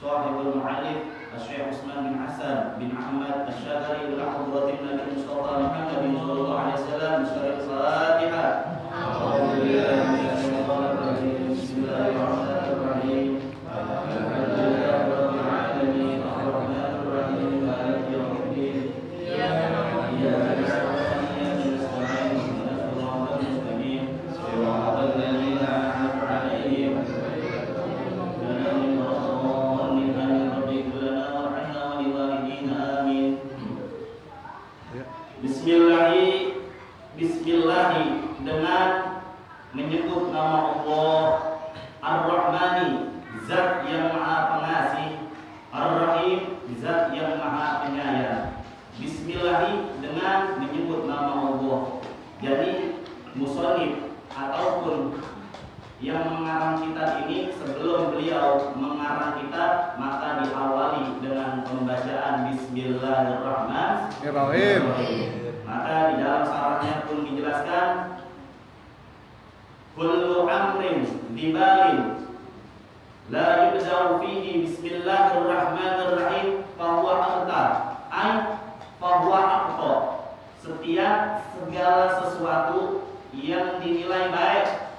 Sahibul Mu'alif Syekh Utsman bin Hasan bin Ahmad Asy-Syadzali ila hadratin Nabi Mustafa Muhammad sallallahu alaihi wasallam syarih Fatihah. Alhamdulillah minasyaitonir rajim. Bismillahirrahmanirrahim. Alhamdulillahi rabbil alamin arrahmanir rahim maliki yaumiddin. Iyyaka na'budu wa iyyaka nasta'in ihdinas siratal mustaqim siratal ladzina an'amta 'alaihim Bismillahi dengan menyebut nama Allah Ar-Rahmani, zat yang maha pengasih, Ar-Rahim, zat yang maha penyayang. Bismillahi dengan menyebut nama Allah. Jadi musonif ataupun yang mengarang kitab ini sebelum beliau mengarang kitab maka diawali dengan pembacaan Bismillahirrahmanirrahim. Maka di dalam sarahnya pun dijelaskan kullu amrin bibalin la yubda'u fihi bismillahirrahmanirrahim fahuwa akhtar ay fahuwa akhtar. Setiap segala sesuatu yang dinilai baik,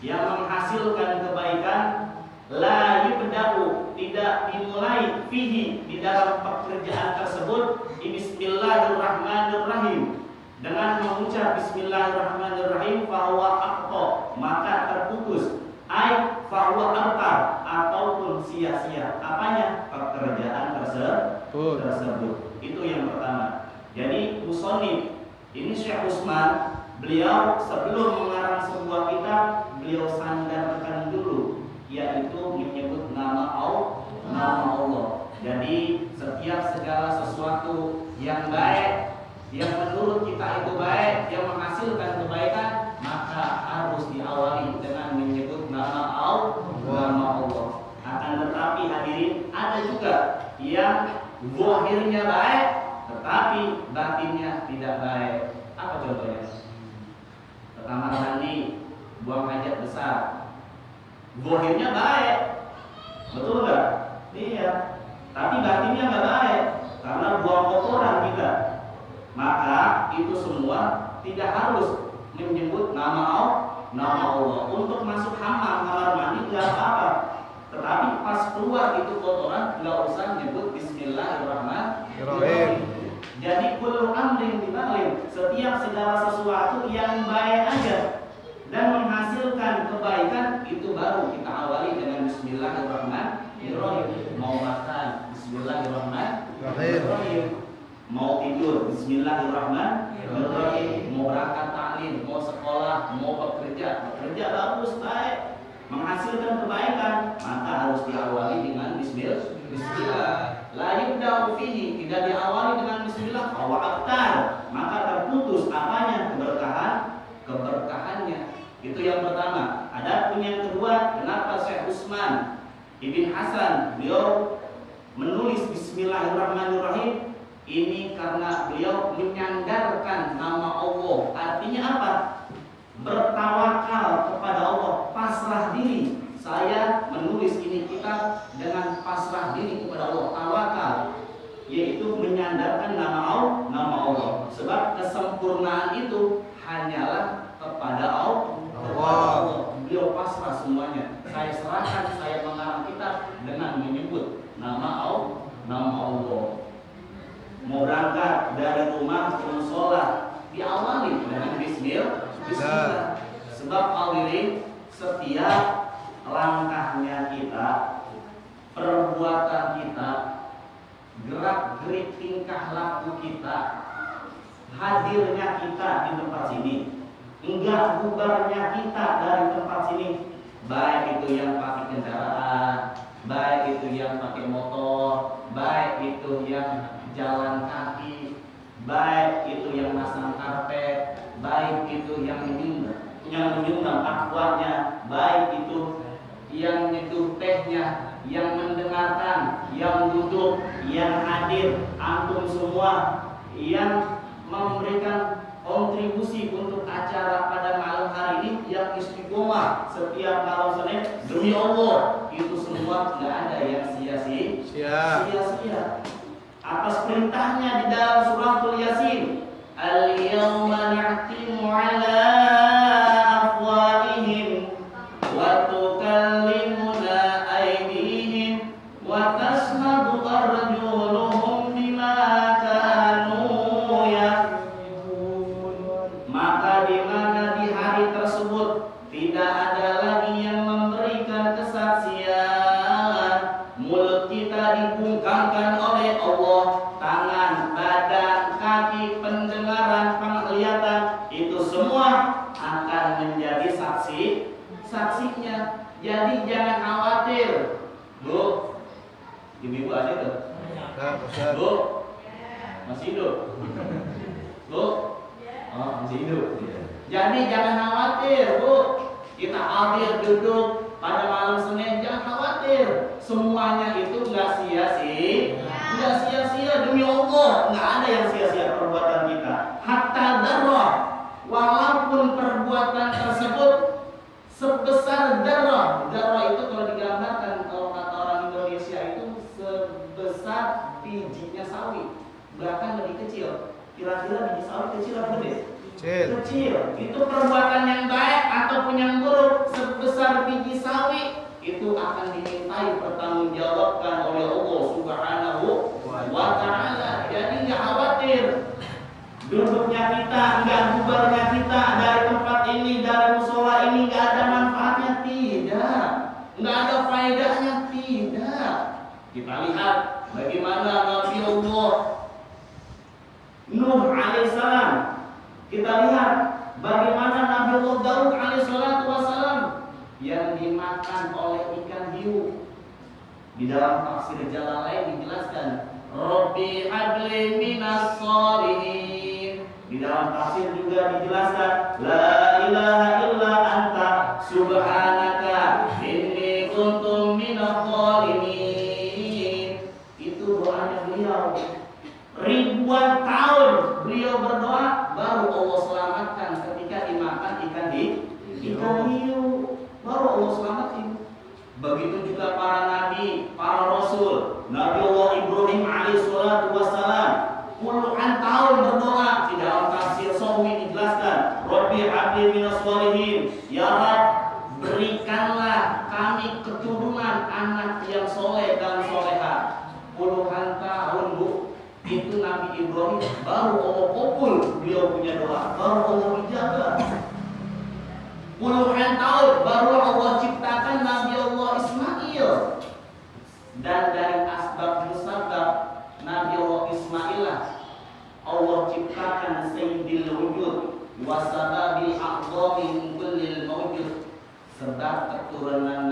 yang menghasilkan kebaikan, la yubda'u, tidak dimulai fihi, di dalam pekerjaan tersebut, Bismillahirrahmanirrahim, dengan mengucap Bismillahirrahmanirrahim, fahuwa aqta, maka terputus, ay fahuwa artar, ataupun sia-sia. Apanya? Pekerjaan tersebut. Itu yang pertama. Jadi musonif ini Syekh Utsman, beliau sebelum mengarang sebuah kitab, beliau sandarkan dulu, yaitu menyebut nama Allah. Jadi setiap segala sesuatu yang baik, yang menurut kita itu baik, yang menghasilkan kebaikan, maka harus diawali dengan menyebut nama Allah. Akan tetapi hadirin, ada juga yang zahirnya baik, tetapi batinnya tidak baik. Apa contohnya? Kamar mandi, buang hajat besar, zahirnya baik, betul nggak? Iya. Tapi batinnya nggak baik karena buang kotoran kita. Maka itu semua tidak harus menyebut nama Allah. Untuk masuk kamar mandi nggak apa-apa. Tetapi pas keluar itu kotoran nggak usah menyebut Bismillahirrahmanirrahim. Jadi kullu amrin bibalin, setiap segala sesuatu yang baik aja dan menghasilkan kebaikan, itu baru kita awali dengan Bismillahirrahmanirrahim. Mau makan, Bismillahirrahmanirrahim. Mau tidur, Bismillahirrahmanirrahim. Mau berangkat taklim, mau sekolah, mau bekerja bagus, baik, menghasilkan kebaikan, maka harus diawali dengan Bismillah. La yubda'u fihi, tidak diawali dengan Bismillah, fahuwa aqtar, maka terputus apanya? Keberkahannya. Itu yang pertama. Adapun yang kedua, kenapa Syekh Utsman Ibn Hasan beliau menulis Bismillahirrahmanirrahim? Ini karena beliau menyandarkan nama Allah. Artinya apa? Bertawakal kepada Allah, pasrah diri. Saya menulis ini kitab dengan pasrah diri kepada Allah, tawakal, yaitu menyandarkan nama Allah. Sebab kesempurnaan itu hanyalah kepada Allah. Beliau pasrah semuanya. Saya serahkan, saya mengarang kitab dengan menyebut nama Allah. Mau berangkat dari rumah ke musola, diawali dengan Bismillah. Sebab hadirin, setiap langkahnya kita, perbuatan kita, gerak-gerik tingkah laku kita, hadirnya kita di tempat sini, enggak bubarnya kita dari tempat sini, baik itu yang pakai kendaraan, baik itu yang pakai motor, baik itu yang jalan kaki, baik itu yang masang karpet, baik itu yang menyumbang akwanya, baik itu yang nyeduh tehnya, yang mendengarkan, yang duduk, yang hadir, antum semua yang memberikan kontribusi untuk acara pada malam hari ini, yang istiqomah setiap malam Senin, demi Allah itu semua nggak ada yang sia-sia. Atas perintahnya di dalam suratul Yasin, al-yawma na'timu 'ala afwahihim wa tukallimuna aydihim wa tashhadu arjuluhum bima kanu yaksibun. Maka di mana di hari tersebut tidak ada lagi yang memberikan kesaksian, mulut kita dibungkamkan oleh Allah, tangan, badan, kaki, pendengaran, penglihatan, itu semua akan menjadi saksinya. Jadi jangan khawatir, Bu. Ibu ada tuh? Bu, masih hidup? Bu, oh masih hidup. Jadi jangan khawatir, Bu. Kita hadir duduk pada malam Senin, jangan khawatir. Semuanya itu nggak sia-sia demi Allah. Nggak ada yang sia-sia perbuatan kita. Hatta darah, walaupun perbuatan tersebut sebesar darah. Darah itu kalau digambarkan, kalau kata orang Indonesia itu sebesar bijinya sawi, bahkan lebih kecil. Kira-kira biji sawi kecil apa gede? Kecil. Itu perbuatan yang baik ataupun yang buruk sebesar biji sawi itu akan dimintai pertanggungjawabkan oleh Allah Subhanahu wa ta'ala. Jadi nggak khawatir duduknya kita, nggak bubarnya kita dari tempat ini, dari musola ini nggak ada manfaatnya, tidak. Nggak ada faedahnya, tidak. Kita lihat bagaimana Nabi Allah Nuh alaihissalam. Kita lihat bagaimana Nabi Allah Daud alaihissalam yang dimakan oleh ikan hiu. Di dalam tafsir Jalalain dijelaskan, Rabbi habli minas sholihin. Di dalam tafsir juga dijelaskan, La ilaha illa anta subhanaka inni kuntu minadh dhalimin. Itu doanya beliau. Ribuan tahun beliau berdoa, baru Allah selamatkan ketika dimakan ikan hiu. Baru Allah selamatin. Begitu juga para nabi, para rasul. Nabi Allah Ibrahim alaihissalatu wassalam puluhan tahun berdoa. Di dalam tafsir Sahwi dijelaskan, Rabbi habli minas sholihin. Ya Rabb, berikanlah kami keturunan anak yang soleh dan soleha. Puluhan tahun, Bu. Itu Nabi Ibrahim, baru Allah kabul beliau punya doa, baru Allah ijabah. Puluhan tahun baru Allah ciptakan Nabi Allah Ismail. Dan dari asbab musabab Nabi Allah Ismail Allah ciptakan sayyidil wujud wasababil a'dhami min kullil mawjud. Sebab keturunan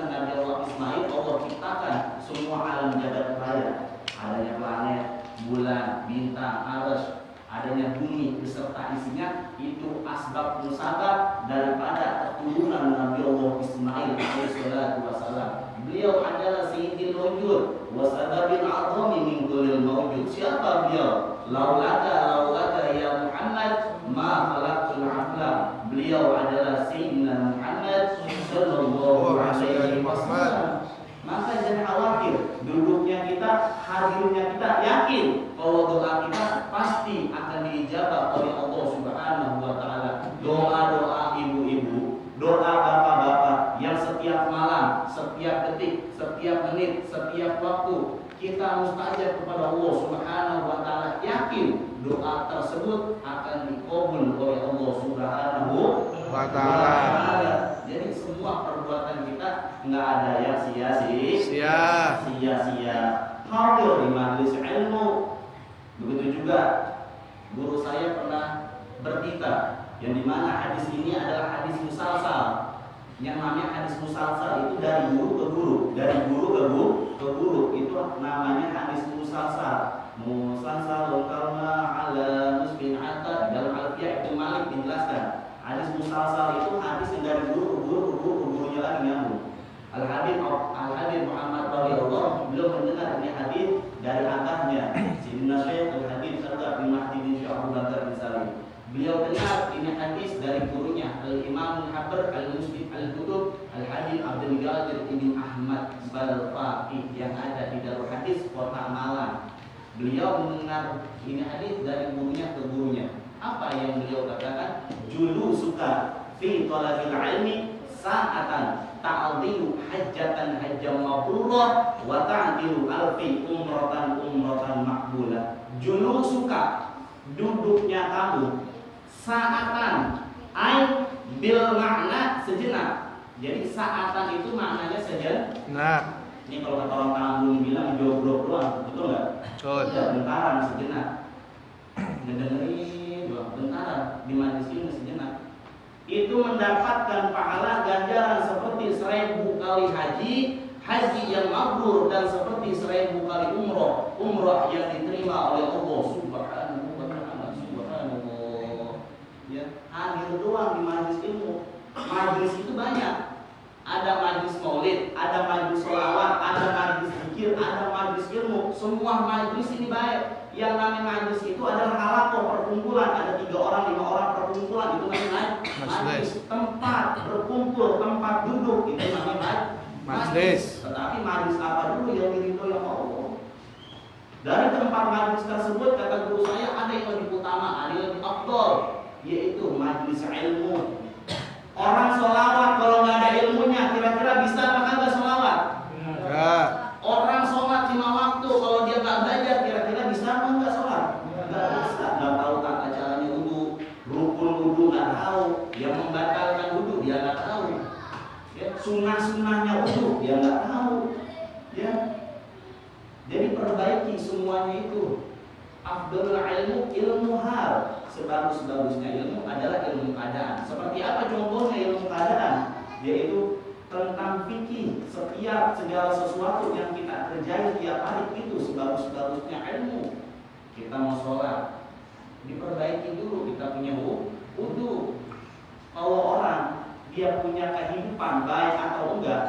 Nabi Allah Ismail Allah ciptakan semua alam jagat raya. Adanya planet, bulan, bintang, arus, adanya bumi beserta isinya, itu asbab musabab daripada keturunan Nabi Allah Ismail alaihissalatu wassalam. Beliau adalah sayyidil wujud wasababil a'dhami min kullil mawjud. Siapa beliau? Laulaka ya Muhammad ma khalaqtul aflam. Beliau adalah Sayyidina Muhammad sallallahu alaihi wasallam. Maka jangan khawatir, duduknya kita, hadirnya kita, yakin bahwa doa kita pasti akan diijabah oleh Allah Subhanahu wa ta'ala. Doa-doa ibu-ibu, doa bapak-bapak yang setiap malam, setiap detik, setiap menit, setiap waktu kita mustajab kepada Allah Subhanahu wa ta'ala, yakin doa tersebut akan dikabul oleh Allah Subhanahu wa ta'ala. Jadi semua perbuatan kita nggak ada yang sia-sia. Hadir di majelis ilmu. Begitu juga guru saya pernah berkita, yang dimana hadis ini adalah hadis musalsal. Yang namanya hadis musalsal itu dari guru ke guru, dari guru ke guru, itu namanya hadis musalsal. Musalsal kalma ala musbin hatta, dalam Alfiyah Ibnu Malik dijelaskan. Hadis musalsal itu hadis yang dari guru ke gurunya lagi nyambung. Al-Habib Muhammad radhiyallahu beliau mendengar ini hadis dari abahnya Sayyidina Syekh Al-Habib Sa'ad bin Mahdi bin Syekh Abu Bakar bin Salim. Beliau dengar ini hadis dari gurunya Al-Imam Al-Habr Al-Musbid Al-Kutub Al-Habib Abdul Qadir berhadis kota Malang. Beliau mendengar ini hadis dari gurunya ke gurunya. Apa yang beliau katakan? Julu suka fi talabil ilmi sa'atan ta'dilu hajjatan hajjam mabrurah wa ta'dilu alfi umratan maqbulah. Julu suka, duduknya kamu, sa'atan ay bil makna sejenak. Jadi sa'atan itu maknanya sejenak. Nah, ini kalau kata orang Kampung bilang jobrok doang, betul nggak? Betul. Ya, bentaran sejenak. Ngedengerin doang, bentaran di majelis ilmu sejenak. Itu mendapatkan pahala ganjaran seperti 1000 kali haji yang mabrur, dan seperti 1000 kali umroh yang diterima oleh Allah Subhanahu wa ta'ala. Subhanallah. Ya, hadir doang di majelis ilmu. Majelis itu banyak. Ada majelis maulid, ada majelis sholawat, ada majelis zikir, ada majelis ilmu. Semua majelis ini baik. Yang namanya majelis itu adalah halaqah, perkumpulan. Ada 3 orang, 5 orang perkumpulan. Itu namanya majelis. Tempat berkumpul, tempat duduk. Itu namanya majelis. Tetapi majelis apa dulu yang diridhoi oleh Allah? Dari tempat majelis tersebut, kata guru saya, ada yang lebih utama, ada yang lebih afdal, yaitu majelis ilmu. Orang sholawat kalau nggak ada ilmunya, kira-kira bisa apa kagak sholawat? Enggak. Orang sholat 5 waktu, kalau dia nggak belajar, kira-kira bisa apa nggak sholat? Nggak bisa. Nggak tahu tata caranya wudu, rukun wudu nggak tahu, yang membatalkan wudu dia nggak tahu, ya, sunnah-sunnahnya wudu dia nggak tahu, ya. Jadi perbaiki semuanya itu. Afdalul ilmu hal. Sebagus-bagusnya ilmu adalah ilmu keadaan. Seperti apa contohnya ilmu keadaan? Yaitu tentang fikih. Setiap segala sesuatu yang kita kerjain tiap hari itu sebagus-bagusnya ilmu. Kita mau sholat, diperbaiki dulu kita punya wudu. Kalau orang dia punya kehidupan baik atau enggak,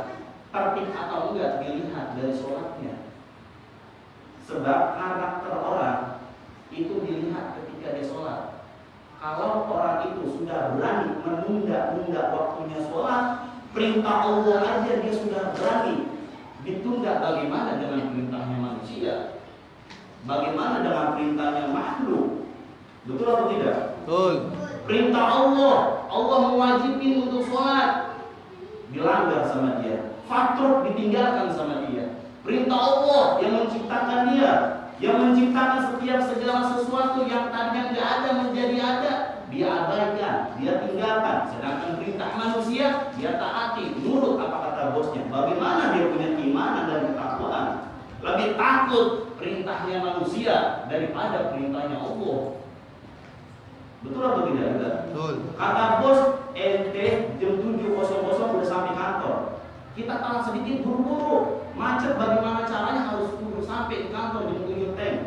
tertib atau enggak, dilihat dari sholatnya. Sebab karakter orang itu dilihat ketika dia sholat. Kalau orang itu sudah berani menunda waktunya sholat, perintah Allah aja dia sudah berani ditunda, bagaimana dengan perintahnya manusia? Bagaimana dengan perintahnya makhluk? Betul atau tidak? Betul. Perintah Allah mewajibkan untuk sholat, dilanggar sama dia. Fatruk ditinggalkan sama dia. Perintah Allah yang menciptakan dia, yang menciptakan setiap segala sesuatu yang tadinya tidak ada menjadi ada, dia abaikan, dia tinggalkan. Sedangkan perintah manusia dia taati, nurut apa kata bosnya. Bagaimana dia punya keimanan dan ketakwaan? Lebih takut perintahnya manusia daripada perintahnya Allah. Betul atau tidak? Betul. Kata bos, ente jam 7.00 udah sampai kantor. Kita telat sedikit, buru-buru, macet, bagaimana caranya harus buru sampai di kantor jam 7 teng.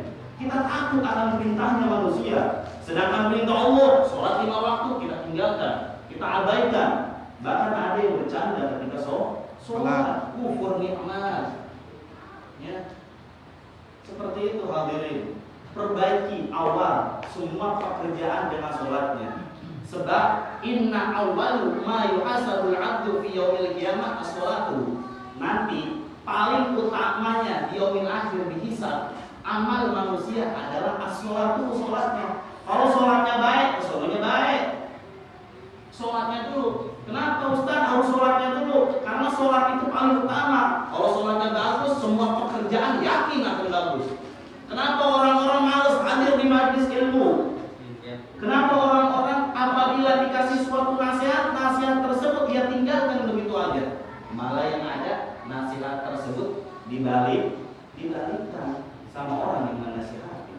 Kita takut akan perintahnya manusia. Sedangkan perintah Allah, sholat 5 waktu kita tinggalkan, kita abaikan. Bahkan ada yang bercanda ketika sholat, kufur nikmat. Ya, seperti itu hadirin. Perbaiki awal semua pekerjaan dengan sholatnya. Sebab inna awwalu ma yuhasabul 'abdu fi yaumil qiyamah as-shalatu. Nanti paling utamanya di yaumil akhir dihisab amal manusia adalah as-shalatu, sholatnya. Kalau sholatnya baik, sholatnya baik. Sholatnya dulu. Kenapa Ustaz harus sholatnya dulu? Karena sholat itu paling utama. Kalau sholatnya bagus, semua pekerjaan yakin akan bagus. Kenapa orang-orang malas hadir di majelis ilmu? Kenapa orang-orang apabila dikasih suatu nasihat tersebut dia tinggalkan begitu aja? Malah yang ada nasihat tersebut dibalikkan sama orang yang menasihati.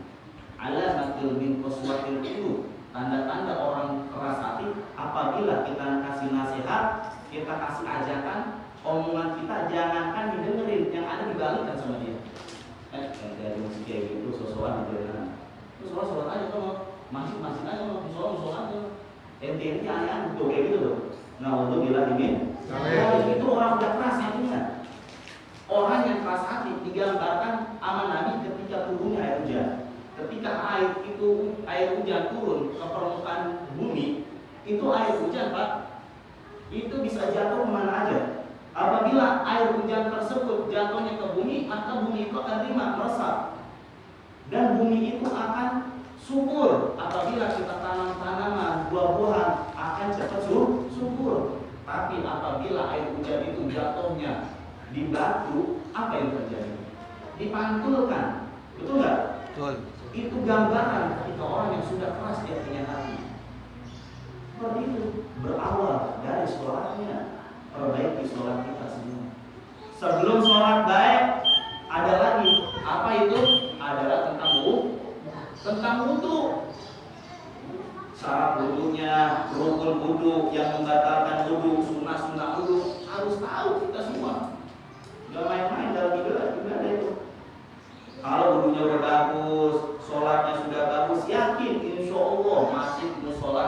Alamatul min qaswatil qulub. Tanda-tanda orang keras hati apabila kita kasih nasihat, kita kasih ajakan, omongan kita jangankan didengerin, yang ada dibalikkan sama dia. Dari musik kayak gitu, sosokan gitu ya. Terus sholat aja kalau masih aja kalau sholat aja. Ente aneh betul kayak gitu loh. Nah untuk bilang ini, itu orang udah keras hatinya. Orang yang keras hati digambarkan sama Nabi ketika turunnya air hujan. Ketika air hujan turun ke permukaan bumi, itu air hujan Pak, itu bisa jatuh kemana aja. Apabila air hujan tersebut jatuhnya ke bumi, maka bumi itu akan meresap. Dan bumi itu akan subur. Apabila kita tanam tanaman, buah-buahan akan cepat subur. Tapi apabila air hujan itu jatuhnya di batu, apa yang terjadi? Dipantulkan. Betul nggak? Betul. Itu gambaran ketika orang yang sudah keras dia punya hati. Seperti itu berawal dari sholatnya. Perbaiki sholat kita semua. Sebelum sholat baik, ada lagi. Apa itu? Adalah tentang wudu. Syarat wudunya, rukun wudu, yang membatalkan wudu, sunnah wudu, harus tahu kita semua. Gak main-main dalam ibadah itu. Kalau wudunya udah bagus, sholatnya sudah bagus, yakin insya Allah masih musola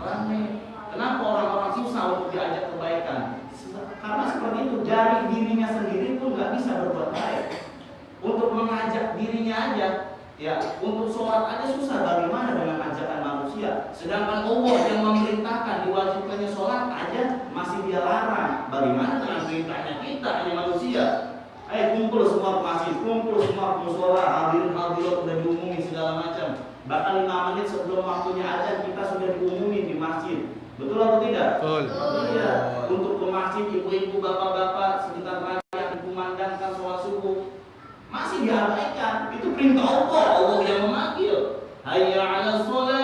ramai. Kenapa orang-orang susah untuk diajak kebaikan? Karena seperti itu, dari dirinya sendiri pun nggak bisa berbuat baik. Untuk mengajak dirinya aja, ya, untuk sholat aja susah. Bagaimana dengan ajakan manusia? Sedangkan Allah yang memerintahkan diwajibkannya sholat aja masih dia larang. Bagaimana dengan perintahnya kita hanya manusia? Ayo kumpul semua ke masjid, kumpul semua ke musola, hadirin hadirat sudah diumumin segala macam. Bahkan 5 menit sebelum waktunya azan kita sudah diumumin di masjid. Betul atau tidak? Betul. Iya. Untuk ke masjid, ibu-ibu, bapak-bapak sebentar lagi akan kumandangkan sholat subuh. Masih diabaikan. Itu perintah Allah. Allah yang memanggil. Hayya 'alas shalah.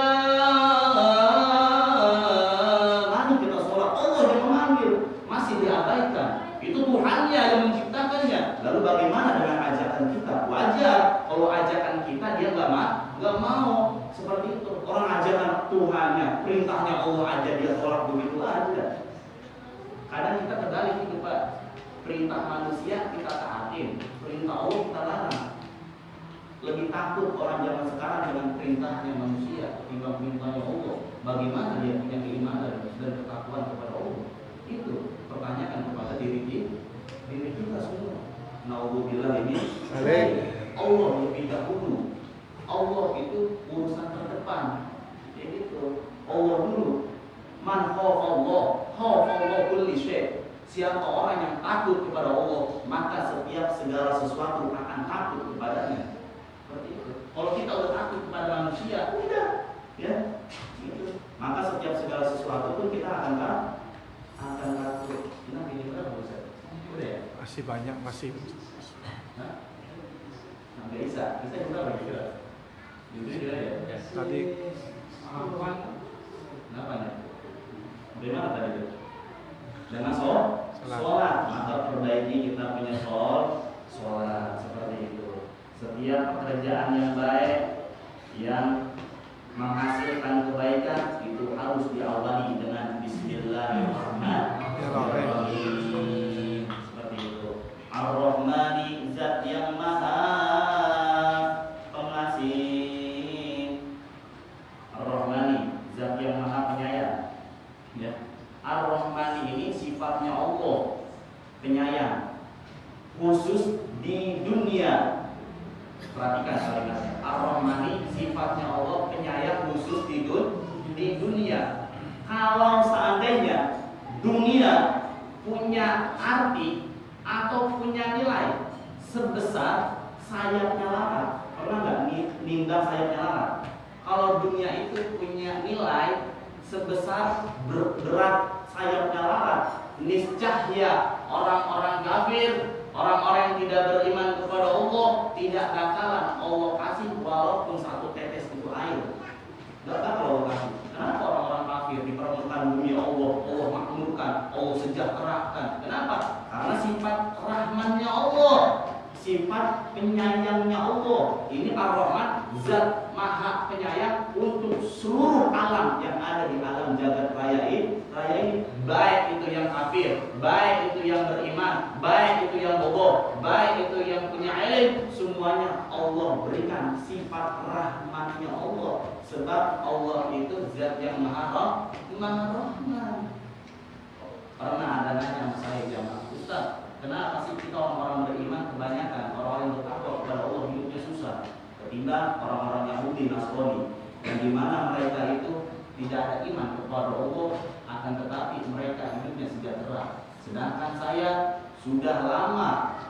Mari kita sholat. Allah yang memanggil. Masih diabaikan. Itu Tuhannya yang menciptakannya. Lalu bagaimana dengan ajakan kita? Wajar kalau ajakan kita dia nggak mau. Seperti itu. Orang ajakan Tuhannya, perintahnya Allah aja dia tolak, begitu aja. Kadang kita terbalik itu Pak. Perintah manusia kita taatin, perintah Allah kita larang. Lebih takut orang zaman sekarang dengan perintahnya manusia ketimbang perintahnya Allah. Bagaimana dia punya keimanan dan ketakwaan kepada Allah? Itu pertanyaan kepada diri kita semua. Nauzubillah ini. Allah lebih dahulu. Allah itu urusan terdepan. Jadi itu Allah dulu. Man khafallah kulli syai'. Siapa orang yang takut kepada Allah, maka setiap segala sesuatu akan takut kepadanya. Seperti itu. Kalau kita udah takut kepada manusia, udah, ya, gitu. Maka setiap segala sesuatu pun kita akan takut. Nah, ini berapa Ustaz? Udah ya? Masih banyak, masih. Hah? Nggak bisa juga kira. Itu ya. Tadi Kenapa nih? Dari mana tadi itu? Dengan sholat. Maka perbaiki kita punya sholat seperti itu. Setiap pekerjaan yang baik yang menghasilkan kebaikan itu harus diawali dengan Bismillahirrahmanirrahim. Seperti itu. Ar-Rahmani, zat yang maha pengasih. Ar-Rahmani, zat yang maha penyayang. Ya. Ar-Rahmani ini sifatnya Allah, penyayang, khusus di dunia. Perhatikan kalimatnya. Ar-Rahmani sifatnya Allah, penyayang, khusus di dunia. Kalau seandainya dunia punya arti atau punya nilai sebesar sayapnya lalat, pernah nggak ninggal sayapnya lalat? Kalau dunia itu punya nilai sebesar berat sayapnya lalat, niscaya orang-orang kafir, orang-orang yang tidak beriman kepada Allah tidak bakalan Allah kasih walaupun satu tetes itu air. Gak bakal Allah kasih. Kenapa orang-orang kafir di permukaan bumi Allah makmurkan, Allah sejahterakan? Kenapa? Karena sifat rahmannya Allah, sifat penyayangnya Allah. Ini Ar-Rahman, zat maha penyayang untuk seluruh alam yang ada di alam jagat raya ini, baik itu yang kafir, baik itu yang beriman, baik itu yang bodoh, baik itu yang punya ilmu, semuanya Allah berikan sifat rahmannya Allah. Sebab Allah itu zat yang maha rahman. Pernah ada nanya sama saya jamaah, Ustaz, kenapa sih kita orang-orang beriman kebanyakan orang yang bertakwa kepada Allah hidupnya susah ketimbang orang-orang Yahudi Nasrani, yang dimana mereka itu tidak ada iman kepada Allah, akan tetapi mereka hidupnya sejahtera. Sedangkan saya sudah lama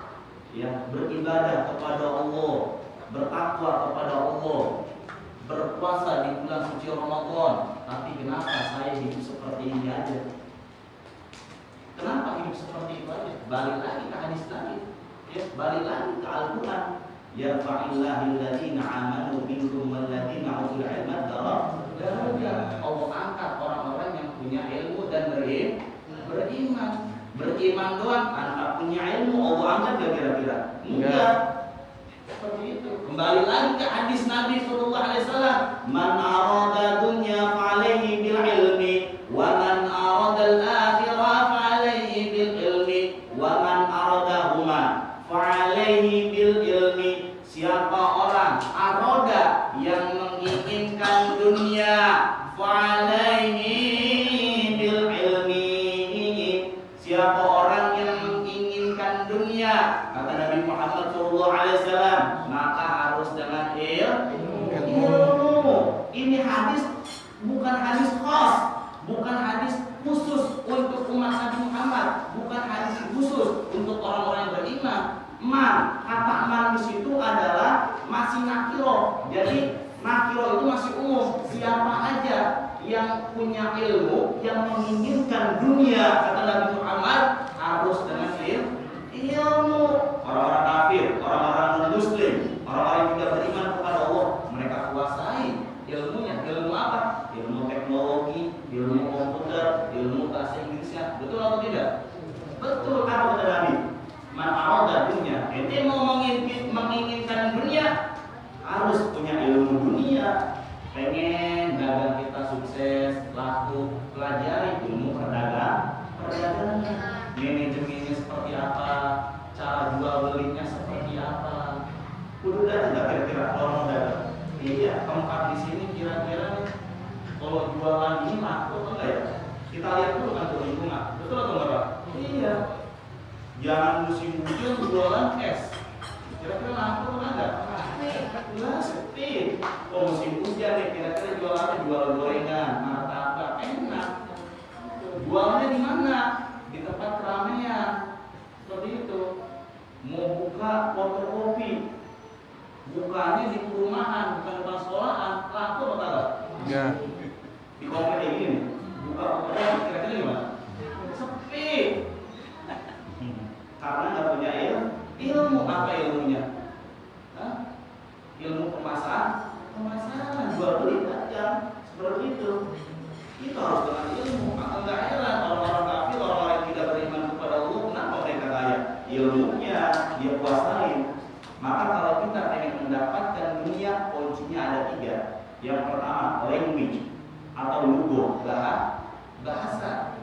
ya beribadah kepada Allah, bertakwa kepada Allah, berpuasa di bulan suci Ramadan, tapi kenapa saya hidup seperti ini aja? Kenapa hidup seperti itu aja? Balik lagi ke hadis tadi, ya, balik lagi ke Al-Quran. Yarfa'illahil ladzina amanu minkum wal ladzina utul ilma darajat. Allah angkat orang-orang yang punya ilmu dan beriman. Beriman doang, tanpa punya ilmu Allah angkat gak kira-kira? Enggak. Seperti itu. Kembali lagi ke hadis Nabi sallallahu alaihi wasallam, man arada dunya fa'alaihi bil ilmi wa man arada al-akhirah fa'alaihi bil ilmi wa man aradahuma fa'alaihi bil ilmi. Siapa orang aroda yang menginginkan dunia, fa'alaihi bil ilmi. Siapa orang yang menginginkan dunia, kata Nabi Muhammad SAW, maka harus dengan ilmu. Ini hadis bukan hadis khas, bukan hadis khusus untuk umat Nabi Muhammad, bukan hadis khusus untuk orang-orang yang beriman. Man, kata man di situ adalah masih nakiro. Jadi nakiro itu masih umum. Siapa aja yang punya ilmu, yang menginginkan dunia, kata Nabi Muhammad, harus dengan ilmu. Orang-orang kafir, orang-orang non-muslim, orang-orang yang tidak beriman kepada Allah, mereka kuasai ilmunya. Ilmu apa? Ilmu teknologi, ilmu komputer, ilmu bahasa Inggrisnya. Betul atau tidak? Betul. Apa kata Nabi? Man arada dunia, ente mau menginginkan dunia, harus punya ilmu dunia. Pengen dagang kita sukses, laku, pelajari ilmu perdagangan, manajemennya seperti apa, cara jual belinya seperti apa. Udah ada kira-kira orang dagang? Iya, tempat di sini kira-kira kalau jualan ini laku atau enggak ya? Kita lihat dulu kan lingkungan, betul atau enggak Pak? Iya. Jangan musim hujan jualan es. Kira-kira laku atau enggak? Enggak, sepi. Oh musim hujan nih, kira-kira jualannya jual gorengan, martabak, enak. Jualnya di mana? Di tempat keramaian. Seperti itu. Mau buka fotokopi, bukanya di perumahan, bukan depan sekolahan, laku atau enggak? Enggak. Di komplek kayak gini, buka fotokopi, kira-kira gimana? Sepi. Karena nggak punya ilmu. Apa ilmunya? Hah? Ilmu pemasaran, jual beli dagang, seperti itu. Itu harus dengan ilmu. Maka nggak heran orang-orang kafir, orang-orang yang tidak beriman kepada Allah, kenapa mereka kaya? Ilmunya dia kuasain. Maka kalau kita ingin mendapatkan dunia, kuncinya ada 3. Yang pertama language atau lugo, bahasa.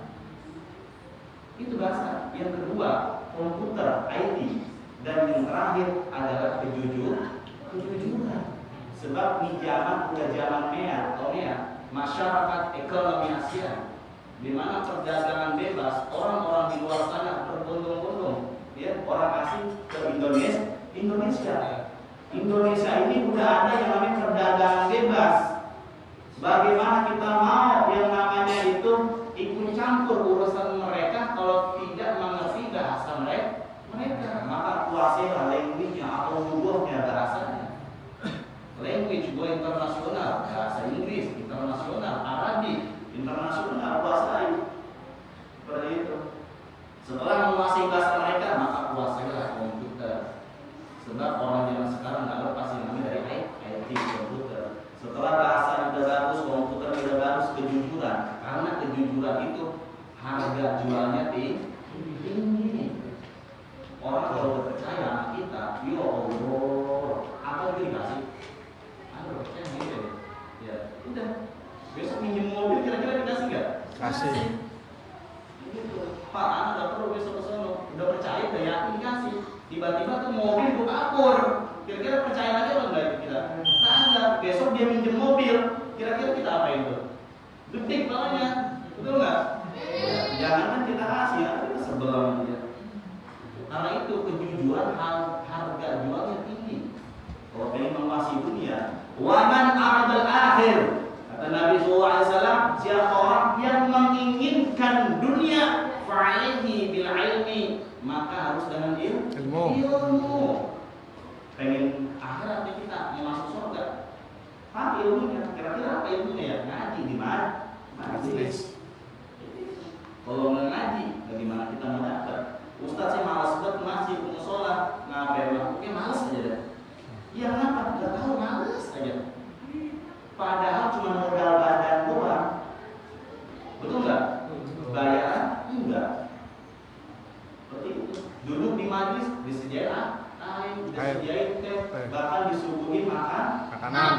Itu bahasa. Yang kedua komputer, IT, dan yang terakhir adalah kejujuran. Sebab di zaman udah zaman masyarakat ekonomi Asia, di mana perdagangan bebas, orang-orang di luar sana berbondong-bondong, ya, orang asing ke Indonesia. Indonesia ini udah ada yang namanya perdagangan bebas. Bagaimana kita mau yang namanya itu ikut campur urusan mereka kalau tidak mengerti bahasa mereka? Maka kuasailah language-nya atau lugohnya bahasanya. Language gue internasional, bahasa Inggris internasional, Arabic internasional, kuasai. Seperti itu. Setelah menguasai bahasa mereka, maka kuasailah komputer. Sebab orang zaman sekarang nggak lepas yang namanya dari IT komputer. Setelah bahasa udah bagus, komputer udah bagus, kejujuran. Karena kejujuran itu harga jualnya tinggi. Orang kalau percaya sama kita, ya Allah, apa yang dikasih? Aduh, gitu. Ya, udah. Besok minjem mobil kira-kira dikasih nggak? Kasih. Gitu. Pak, anak udah perlu besok kesana. Udah percaya, udah yakin dikasih. Tiba-tiba tuh mobil gue kabur. Kira-kira percaya lagi apa enggak itu kita? Kagak. Besok dia minjem mobil. Kira-kira kita apain tuh? Gedik bawahnya, betul nggak? Jangan kita kasih, ya kita sebel dia. Karena itu kejujuran harga jualnya tinggi. Kalau pengen menguasai dunia, waman aradal akhir, kata Nabi SAW, siapa orang yang menginginkan dunia, fa'alihi bil ilmi, maka harus dengan ilmu. Pengen akhirat kita mau masuk surga, apa ilmunya? Kira-kira apa ilmunya ya? Ngaji di mana? Majelis. Kalau nggak ngaji, bagaimana kita mau dapat? Ustaz saya malas banget masih ke musola, ngapain makhluknya malas aja deh. Iya kenapa? Nggak tahu, malas aja. Padahal cuma modal badan doang. Betul nggak? Bayaran enggak. Seperti itu. Duduk di majelis disediain air, disediain teh, bahkan disuguhin makanan.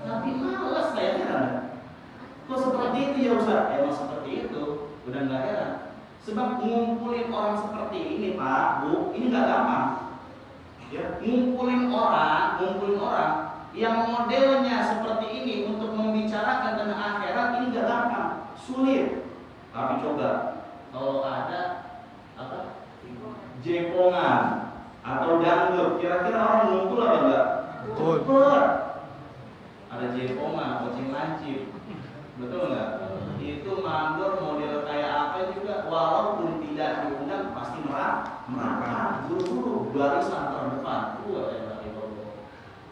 Tapi malas saya heran. Kok seperti itu ya Ustaz? Emang seperti itu. Udah nggak heran. Sebab ngumpulin orang seperti ini Pak, Bu, ini nggak gampang. Ya, ngumpulin orang yang modelnya seperti ini untuk membicarakan tentang akhirat ini nggak gampang, sulit. Tapi coba kalau ada apa? Jepongan atau dangdut, kira-kira orang ngumpul apa enggak? Cepet. Ada jepongan, kucing lancip, betul nggak? Itu mandor model kayak apa juga, walaupun tidak diundang pasti merata, buru-buru barisan terdepan.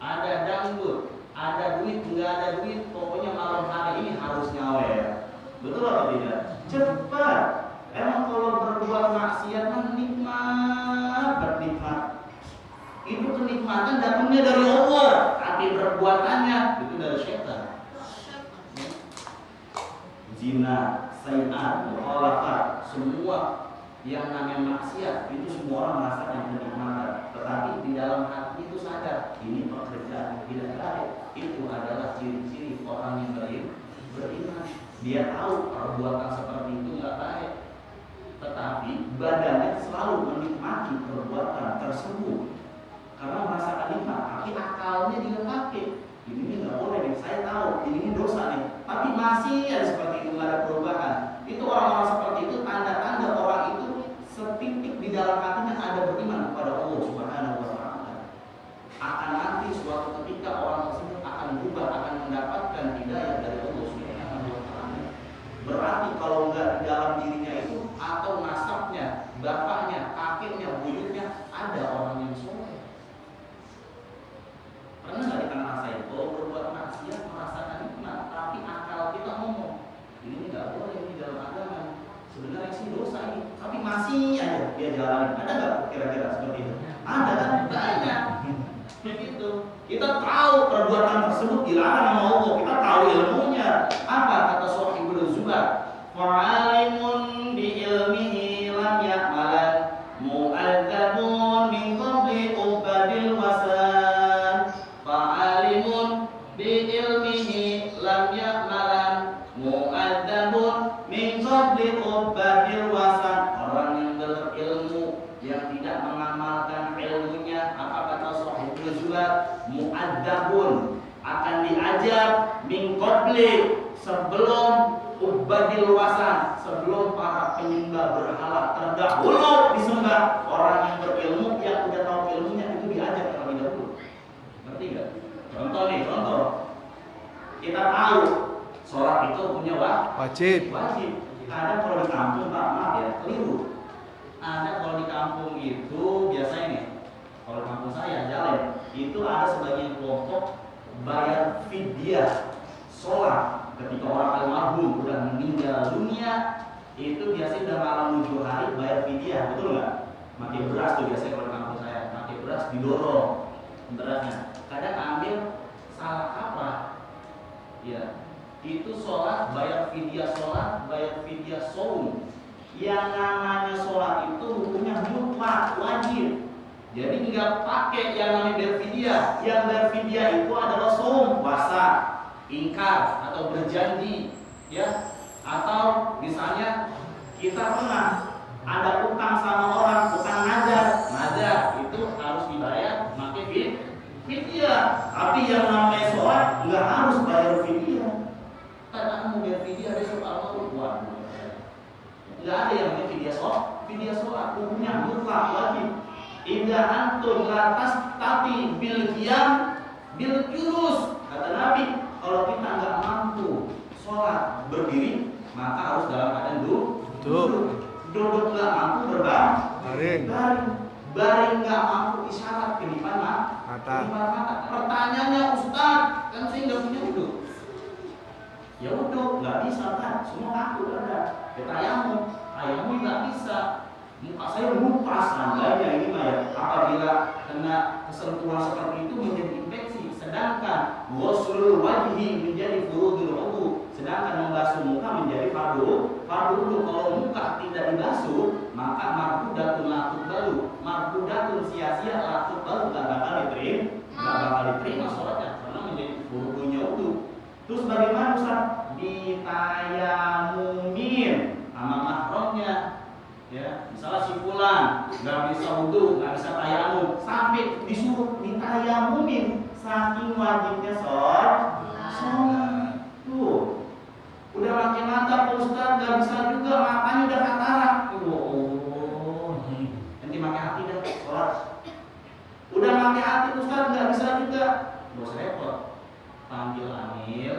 Ada dangdut, ada duit, nggak ada duit, pokoknya malam hari ini harus nyawer. Betul atau tidak? Cepat. Emang kalau berbuat maksiat nikmat. Itu kenikmatan datangnya dari Allah, tapi perbuatannya itu dari syaitan. Zina, sayiat, mukhalafat, semua yang namanya maksiat itu semua orang merasakan kenikmatan. Tetapi di dalam hati itu sadar ini pekerjaan yang tidak baik. Itu adalah ciri-ciri orang yang beriman. Dia tahu perbuatan seperti itu nggak baik, tetapi badannya selalu menikmati perbuatan tersebut karena merasakan nikmat. Tapi akalnya dia pakai. Ini nggak boleh nih, saya tahu ini dosa nih, tapi masih ada seperti itu, nggak ada perubahan. Itu orang-orang seperti itu tanda-tanda orang itu setitik di dalam hatinya ada beriman kepada Allah Subhanahu wa Ta'ala. Akan nanti suatu ketika orang tersebut akan berubah, akan mendapatkan hidayah dari Allah Subhanahu wa Ta'ala. Berarti kalau nggak di dalam dirinya itu atau nasabnya, bapaknya, kakeknya, buyutnya ada orang yang soleh. Pernah nggak kita ngerasain kalau berbuat maksiat merasakan nikmat, tapi akal kita ngomong ini nggak boleh, ini dalam agama sebenarnya sih dosa ini, tapi masih aja dia jalanin. Ada nggak kira-kira seperti itu? Ada kan? Banyak. Begitu. Kita tahu perbuatan tersebut dilarang sama Allah, kita tahu ilmunya. Apa kata Shahibul Zubair? Fa'alimun bi ilmihi lam ya'malan mu'adzabun min qabli ubadil wasan. Fa'alimun bi ilmihi lam ya'malan mu'adzabun min qabli ubadil wasan. Orang yang berilmu yang tidak mengamalkan ilmunya, apa kata Shahibul Zubair? Mu'adzabun, akan diajar min qabli, sebelum ubadil wasan, sebelum para penyembah berhala terdahulu disembah. Orang yang berilmu yang udah tahu ilmunya itu diajar terlebih dahulu. Ngerti nggak? Contoh. Kita tahu sholat itu punya wajib. Ada kalau di kampung, Pak, maaf ya, keliru. Ada kalau di kampung itu biasanya nih, kalau di kampung saya Jalan, itu ada sebagian kelompok bayar fidyah sholat. Ketika orang almarhum udah meninggal dunia, itu biasanya udah malam 7 hari bayar fidyah, betul nggak? Pakai beras tuh biasanya kalau di kampung saya, pakai beras didorong berasnya. Kadang ambil salah kaprah, ya. Itu sholat bayar fidyah sholat, bayar fidyah saum. Yang namanya sholat itu hukumnya mutlak, wajib. Jadi nggak pakai yang namanya bayar fidyah. Yang bayar fidyah itu adalah saum, puasa, ingkar atau berjanji, ya, atau misalnya kita pernah ada utang sama orang, utang nazar itu harus dibayar pakai fidyah. Tapi yang namanya sholat nggak harus bayar fidyah. Karena mau bayar fidyah besok almarhum, nggak ada yang namanya fidyah sholat, hukumnya mutlak wajib. Idza antum latas tapi bil qiyam bil julus, kata Nabi. Kalau kita nggak mampu sholat berdiri, maka harus dalam keadaan duduk. duduk nggak mampu berbaring, baring nggak mampu isyarat kedipan mata. Pertanyaannya Ustaz, kan saya nggak punya wudhu. Ya wudhu nggak bisa kan, semua takut ada. Kita ayammu nggak bisa. Muka saya lupas tandanya ini mah ya. Apabila kena kesentuhan seperti itu menjadi infeksi. Sedangkan ghuslul wajhi menjadi furudul wudu. Sedangkan membasuh muka menjadi fardu wudu. Kalau muka tidak dibasuh, maka marfudatun latut balu. Marfudatun sia-sia latut balu gak bakal diterima sholatnya karena menjadi furudunya wudu. Terus bagaimana Ustaz? Ditayamumin sama mahramnya. Ya, misalnya si fulan nggak bisa wudu, nggak bisa tayamum, sampai disuruh ditayamumin, saking wajibnya sholat. Tuh, udah makin mantap Ustaz, nggak bisa juga, makanya udah katarak. Nanti makin hati dah sholat. Udah makin hati Ustaz, nggak bisa juga, bos repot. Panggil amil,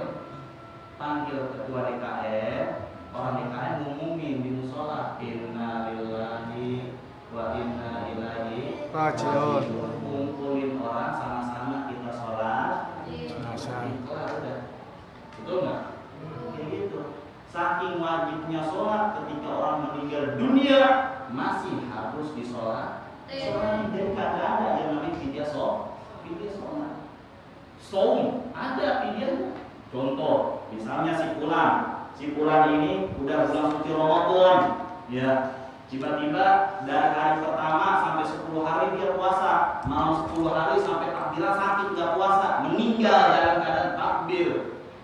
panggil ketua DKM. Orang DKM ngumumin di musola, inna lillahi wa inna ilaihi raji'un. Kumpulin orang sama-sama kita sholat. Kelar udah. Betul nggak? Kayak gitu. Saking wajibnya sholat ketika orang meninggal dunia masih harus disolat. Sholat jadi kagak ada yang namanya fidyah sholat. Saum ada fidyah. Contoh, misalnya si fulan ini udah bulan suci Ramadan, ya. Tiba-tiba dari hari pertama sampai 10 hari dia puasa, mau 10 hari sampai takbiran sakit nggak puasa, meninggal dalam keadaan takbir,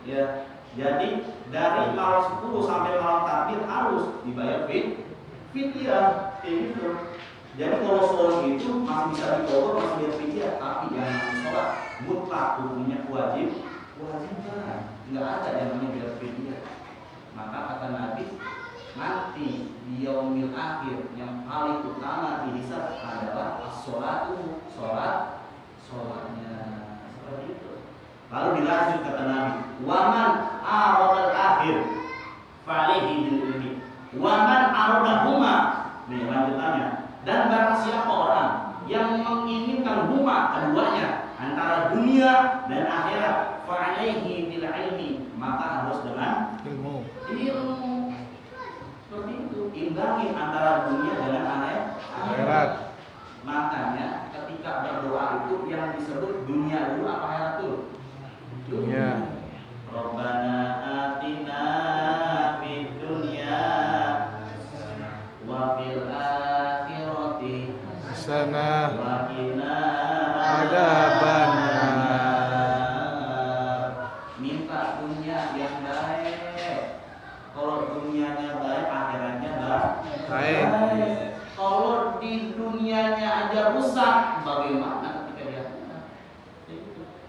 ya. Jadi dari malam 10 sampai malam takbir harus dibayar fidyah, kayak gitu. Jadi kalau sholat itu masih bisa dicoba, masih bayar fidyah, tapi yang sholat mutlak hukumnya kewajiban, nggak ada yang namanya bayar fidyah. Maka kata Nabi, nanti di yaumil akhir yang paling utama dihisab adalah as-sholatu, sholatnya seperti itu. Lalu dilanjut kata Nabi, waman aradal akhir fa'alaihi bil ilmi, waman aradahuma, nih lanjutannya, dan barang siapa orang yang menginginkan huma keduanya antara dunia dan akhirat, fa'alaihi bil ilmi, maka harus dengan ilmu. Seperti itu, imbangi antara dunia dengan akhirat. Makanya ketika berdoa itu yang disebut dunia dulu apa akhirat dulu? Dunia. Rabbana atina fid dunya wa fil akhirati hasanah wa qina adzabannar. Minta dunia yang baik. Kalau dunianya baik, akhiratnya baik. Kalau di dunianya aja rusak, bagaimana ketika di akhirat?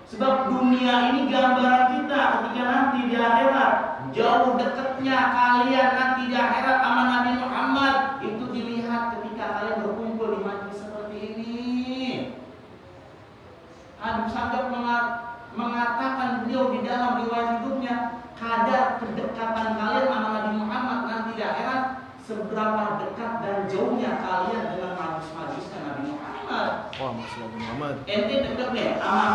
Sebab dunia ini gambaran kita ketika nanti di akhirat. Jauh dekatnya kalian nanti di akhirat sama Nabi Muhammad itu dilihat ketika kalian berkumpul di majelis seperti ini. Sampai mengatakan beliau di dalam riwayat hidupnya, kadar kedekatan kalian sama Nabi Muhammad nanti di akhirat seberapa dekat dan jauhnya kalian dengan majlis-majlisnya Nabi Muhammad. Wah, Nabi Muhammad. Ente dekat nih sama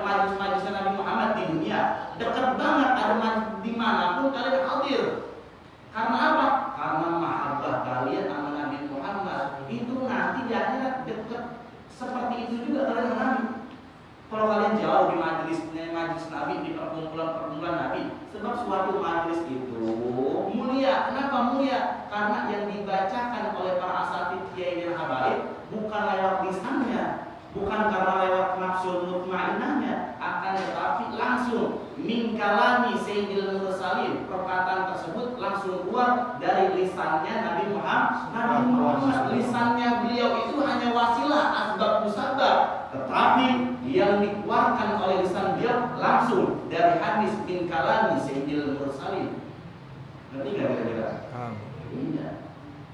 majlis-majlisnya Nabi Muhammad di dunia. Dekat banget, ada majlis dimanapun kalian hadir. Karena apa? Karena mahabbah kalian sama Nabi Muhammad itu nanti di akhirat dekat seperti itu juga kalian sama Nabi. Kalau kalian jauh di majlis Nabi, di perkumpulan Nabi, sebab suatu majlis itu mulia. Kenapa mulia? Karena yang dibacakan oleh para asatidz kiai dan habaib bukan lewat lisannya, bukan karena lewat nafsul mutmainnahnya, akan tetapi langsung min kalami sayyidil mursalin. Perkataan tersebut langsung keluar dari lisannya Nabi Muhammad. Lisannya beliau itu hanya wasilah, asbab musabab, tetapi yang dikeluarkan oleh lisan beliau langsung dari hadis min kalami sayyidil mursalin. Ngerti nggak kira-kira? Iya.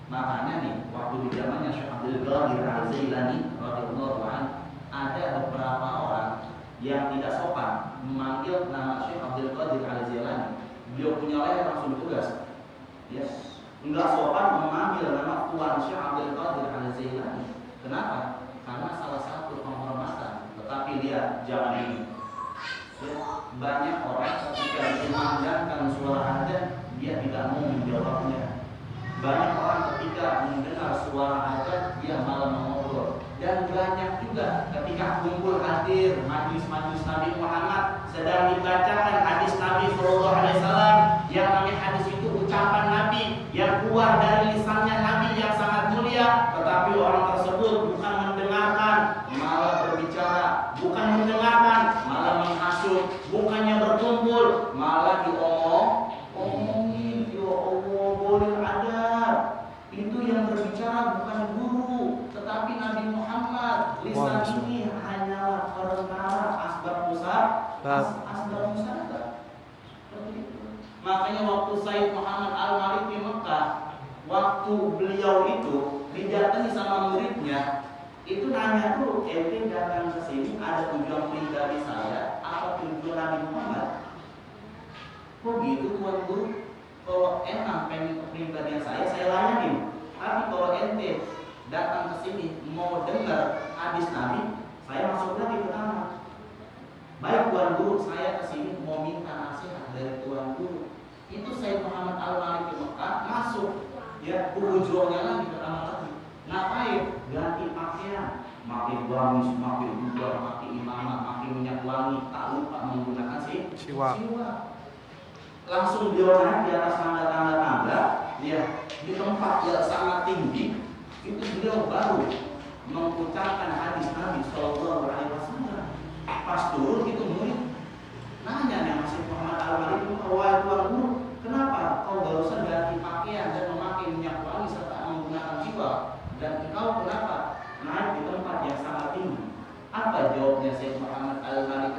Makanya nih, waktu di zamannya Syekh Abdul Qadir Al-Jailani radhiyallahu anhu, ada beberapa orang yang tidak sopan memanggil nama Syekh Abdul Qadir Al-Jailani. Beliau punya leher langsung ditugas. Yes. Enggak sopan mengambil nama Tuan Syekh Abdul Qadir Al-Jailani. Kenapa? Karena salah satu penghormatan. Tetapi lihat zaman ini, banyak orang ketika dikumandangkan suara adzan, dia tidak mau menjawabnya. Banyak orang ketika mendengar suara adzan, dia malah mengobrol. Dan banyak juga ketika kumpul hadir majlis-majlis Nabi Muhammad sedang dibacakan hadis Nabi Sallallahu Alaihi Wasallam, yang namanya hadis itu ucapan Nabi yang keluar dari lisannya Nabi yang sangat mulia, tetapi orang tersebut bukan mendengarkan, malah berbicara, bukan mendengarkan, malah menghasut, bukannya berkumpul, malah diomongin. Ya Allah, boleh ada. Itu yang berbicara bukan guru, tetapi Nabi Muhammad. Lisan ini hanyalah perantara asbab musabab. Makanya waktu Sayyid Muhammad Al-Malik di Mekah, waktu beliau itu didatangi sama muridnya, itu nanya tuh, ente datang ke sini ada tujuan pribadi saya apa tujuan Nabi Muhammad? Kok gitu Tuan Guru? Kalau emang pengen kepribadian saya layanin. Tapi kalau ente datang ke sini mau dengar hadis Nabi, saya masuk lagi ke kamar. Baik Tuan Guru, saya ke sini mau minta nasihat dari Tuan Guru. Itu Sayyid Muhammad Al-Malik di Mekah masuk, ya hujurnya lagi ke kamar lagi. Ngapain? Ganti pakaian, makin wangi, semakin juga, makin imamah, makin minyak wangi, tak lupa menggunakan siwak. Langsung dia naik di atas tangga-tangga, ya di tempat yang sangat tinggi, itu beliau baru mengucapkan hadis Nabi Sallallahu Alaihi Wasallam. Pas turun itu murid nanya nih Masih Muhammad Al-Malik, wahai Tuan Guru, kenapa kau barusan ganti pakaian dan memakai minyak wangi serta menggunakan siwak? Dan engkau kenapa naik di tempat yang sangat tinggi? Apa jawabnya Syekh Muhammad Al-Malik?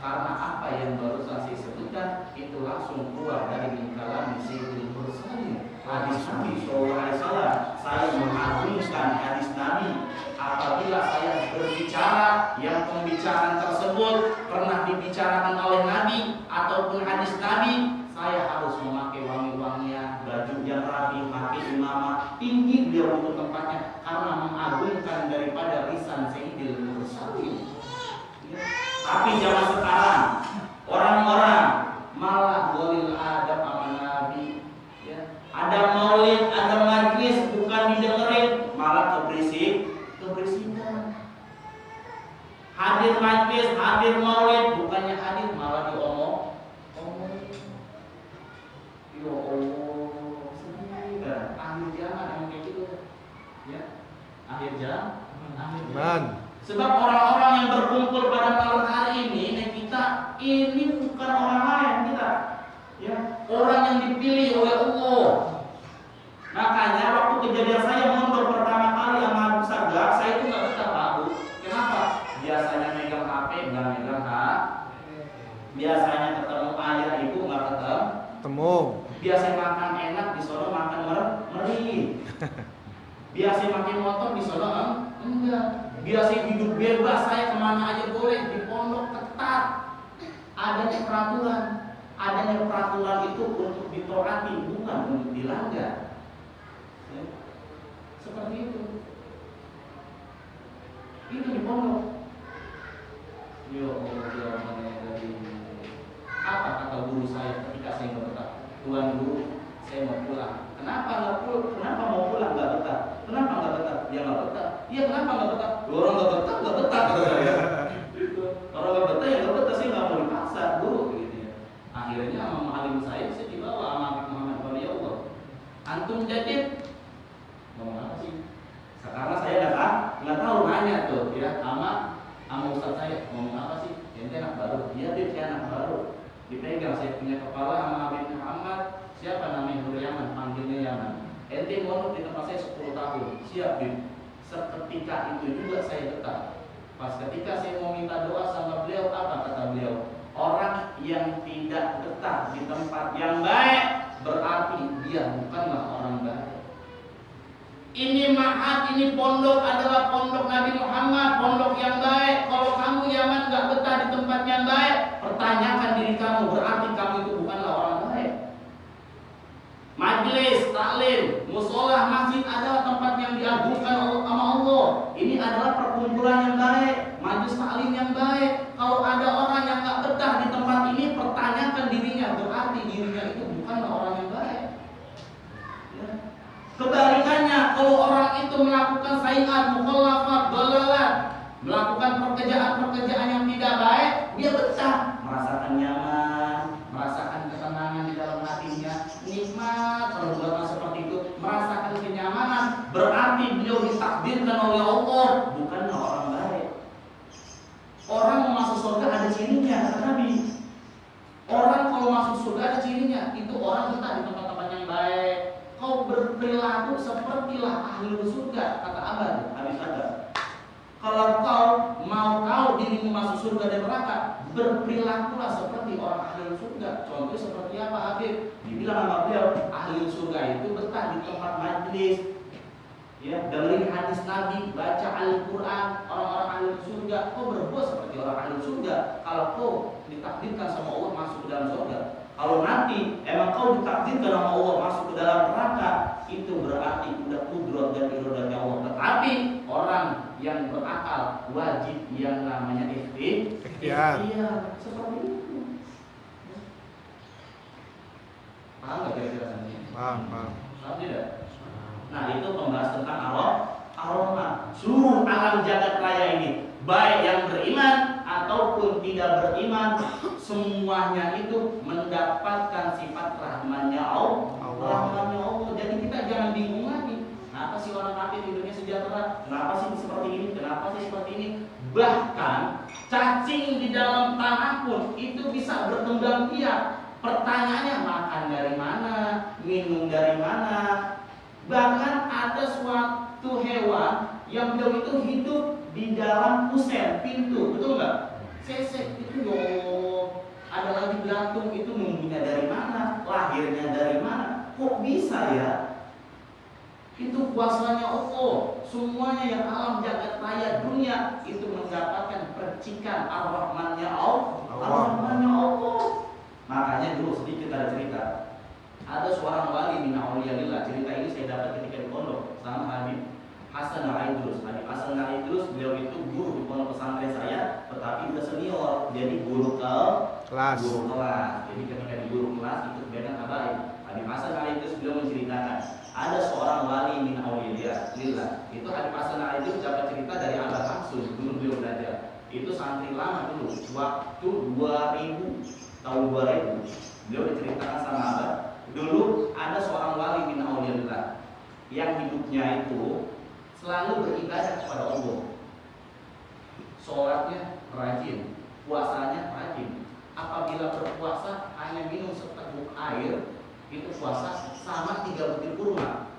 Karena apa yang barusan saya sebutkan itu langsung keluar dari kalam Sayyidul Mursalin, hadis Nabi Sallallahu Alaihi Wasallam. Saya mengagungkan hadis Nabi apabila saya berbicara yang pembicaraan tersebut pernah dibicarakan oleh Nabi ataupun hadis Nabi, saya harus memakai wangi-wangian, baju yang rapi, pakai imamah, tinggi beliau untuk tempatnya karena mengagungkan daripada lisan Sayyidul Mursalin. Tapi zaman sekarang orang-orang malah golil adab sama Nabi, ya. Ada maulid, ada majlis, bukan didengerin, malah keberisikan. Hadir majlis, hadir maulid, bukannya hadir malah diomong. Ya Allah, sedih. Akhir zaman yang kayak gitu, ya. Akhir zaman. Sebab orang-orang yang berkumpul pada malam hari ini, kita ini bukan orang lain kita, ya, orang yang dipilih oleh Allah. Makanya waktu kejadian saya mundur pertama kali sama Abu Sagar, saya itu nggak betah Pak Bu. Kenapa? Biasanya megang HP, nggak megang Biasanya ketemu ayah ibu nggak ketemu. Biasanya makan enak di sono makan meri. Biasanya makin motor di sono enggak. Biasa hidup bebas, saya kemana aja boleh, di pondok ketat. Adanya peraturan itu untuk ditaati, bukan untuk dilanggar. Ya. Seperti itu. Itu di pondok. Ya Allah, apa kata guru saya ketika saya berkata, Tuan Guru, saya mau pulang. Kenapa mau pulang nggak betah? Kenapa nggak betah? Ya nggak betah. Iya kenapa nggak betah? Orang nggak betah. Orang nggak betah ya nggak betah. Saya nggak mau dipaksa Guru. Gitu ya. Akhirnya sama alim saya dibawa sama Muhammad Waliullah. Antum jadi ngomong apa sih? Sekarang saya nggak tahu nanya tuh ya sama ustaz saya ngomong apa sih? Ente anak baru. Iya dia anak baru. Dipegang saya punya kepala sama Habib Muhammad. Siapa namanya Nur Yaman, panggilnya Yaman. Ente mondok di tempat saya 10 tahun. Siap, Bim. Seketika itu juga saya betah. Pas ketika saya mau minta doa sama beliau, apa kata beliau? Orang yang tidak betah di tempat yang baik berarti dia bukanlah orang baik. Ini ma'had, ini pondok adalah pondok Nabi Muhammad, pondok yang baik. Kalau kamu Yaman gak betah di tempat yang baik, pertanyakan diri kamu, berarti kamu itu bukanlah orang baik. Majlis, taklim, kuburan yang baik, majelis taklim yang baik. Kalau ada orang yang nggak betah di tempat ini, pertanyakan dirinya, berarti dirinya itu bukanlah orang yang baik. Ya. Kebalikannya, kalau orang itu melakukan sayiat, mukhalafat, dalalat, melakukan pekerjaan-pekerjaan yang tidak baik, dia betah, merasakan nyaman, merasakan ketenangan di dalam hatinya, nikmat perbuatan seperti itu, merasakan kenyamanan, berarti beliau ditakdirkan oleh Allah bukanlah orang baik. Orang mau masuk surga ada cirinya, kata Nabi. Orang kalau masuk surga ada cirinya, itu orang betah di tempat-tempat yang baik. Kau berperilaku sepertilah ahli surga, kata Abad Habis Adab. Kalau kau mau tahu dirimu masuk surga dan neraka, berperilakulah seperti orang ahli surga. Contoh seperti apa, Habib? Dibilang sama beliau, ahli surga itu betah di tempat majlis, ya, dengerin hadis Nabi, baca Al-Quran. Orang-orang ahli surga, kau berbuat seperti orang ahli surga. Kalau kau ditakdirkan sama Allah masuk ke dalam surga, kalau nanti emang kau ditakdirkan sama Allah masuk ke dalam neraka, itu berarti udah kudrat dan iradahnya Allah. Tetapi orang yang berakal wajib yang namanya ikhtiar seperti itu. Paham nggak kira-kira ini? Paham. Paham tidak? Nah, itu membahas tentang aroma. Seluruh alam jagat raya ini, baik yang beriman ataupun tidak beriman, semuanya itu mendapatkan sifat rahmannya Allah. Jadi kita jangan bingung lagi. Kenapa sih orang kafir hidupnya sejahtera? Kenapa sih seperti ini? Kenapa sih seperti ini? Bahkan cacing di dalam tanah pun itu bisa berkembang biak. Pertanyaannya, makan dari mana? Minum dari mana? Bahkan ada suatu hewan yang beliau itu hidup di dalam kusen, pintu, betul nggak? Sesek itu loh. Ada lagi belatung, itu numbuhnya dari mana? Lahirnya dari mana? Kok bisa ya? Itu kuasanya Allah. Semuanya yang alam jagat raya dunia itu mendapatkan percikan ar-Rahmannya Allah. Makanya dulu sedikit ada cerita. Ada seorang wali min auliyalillah. Cerita ini saya dapat ketika di pondok sama Habib Hasan Al-Aidrus. Habib Hasan Al-Aidrus, beliau itu guru di pondok pesantren saya, tetapi udah senior, jadi guru kelas. Jadi ketika di guru kelas itu beda kabar. Habib Hasan Al-Aidrus beliau menceritakan, ada seorang wali min auliyalillah. Itu Habib Hasan Al-Aidrus dapat cerita dari Abah Hamsun, dulu beliau belajar. Itu santri lama dulu, waktu 2000, tahun 2000. Beliau diceritakan sama Abah, dulu ada seorang wali min auliyalillah yang hidupnya itu selalu beribadah kepada Allah. Sholatnya rajin, puasanya rajin. Apabila berpuasa hanya minum seteguk air, itu puasa sama 3 butir kurma.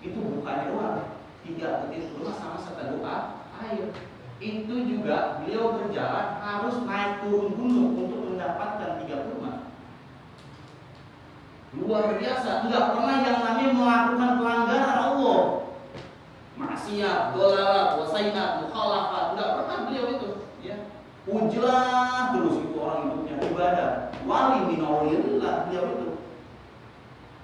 Itu bukannya doang, 3 butir kurma sama seteguk air. Itu juga beliau berjalan harus naik turun gunung untuk mendapatkan 3 kurma. Luar biasa, tidak pernah yang namanya melakukan pelanggaran Allah, maksiat, dolalat, wasainat, mukhalafat, tidak pernah beliau itu. Ya, ujlah terus itu orang hidupnya ibadah. Wali min auliyalillah beliau itu.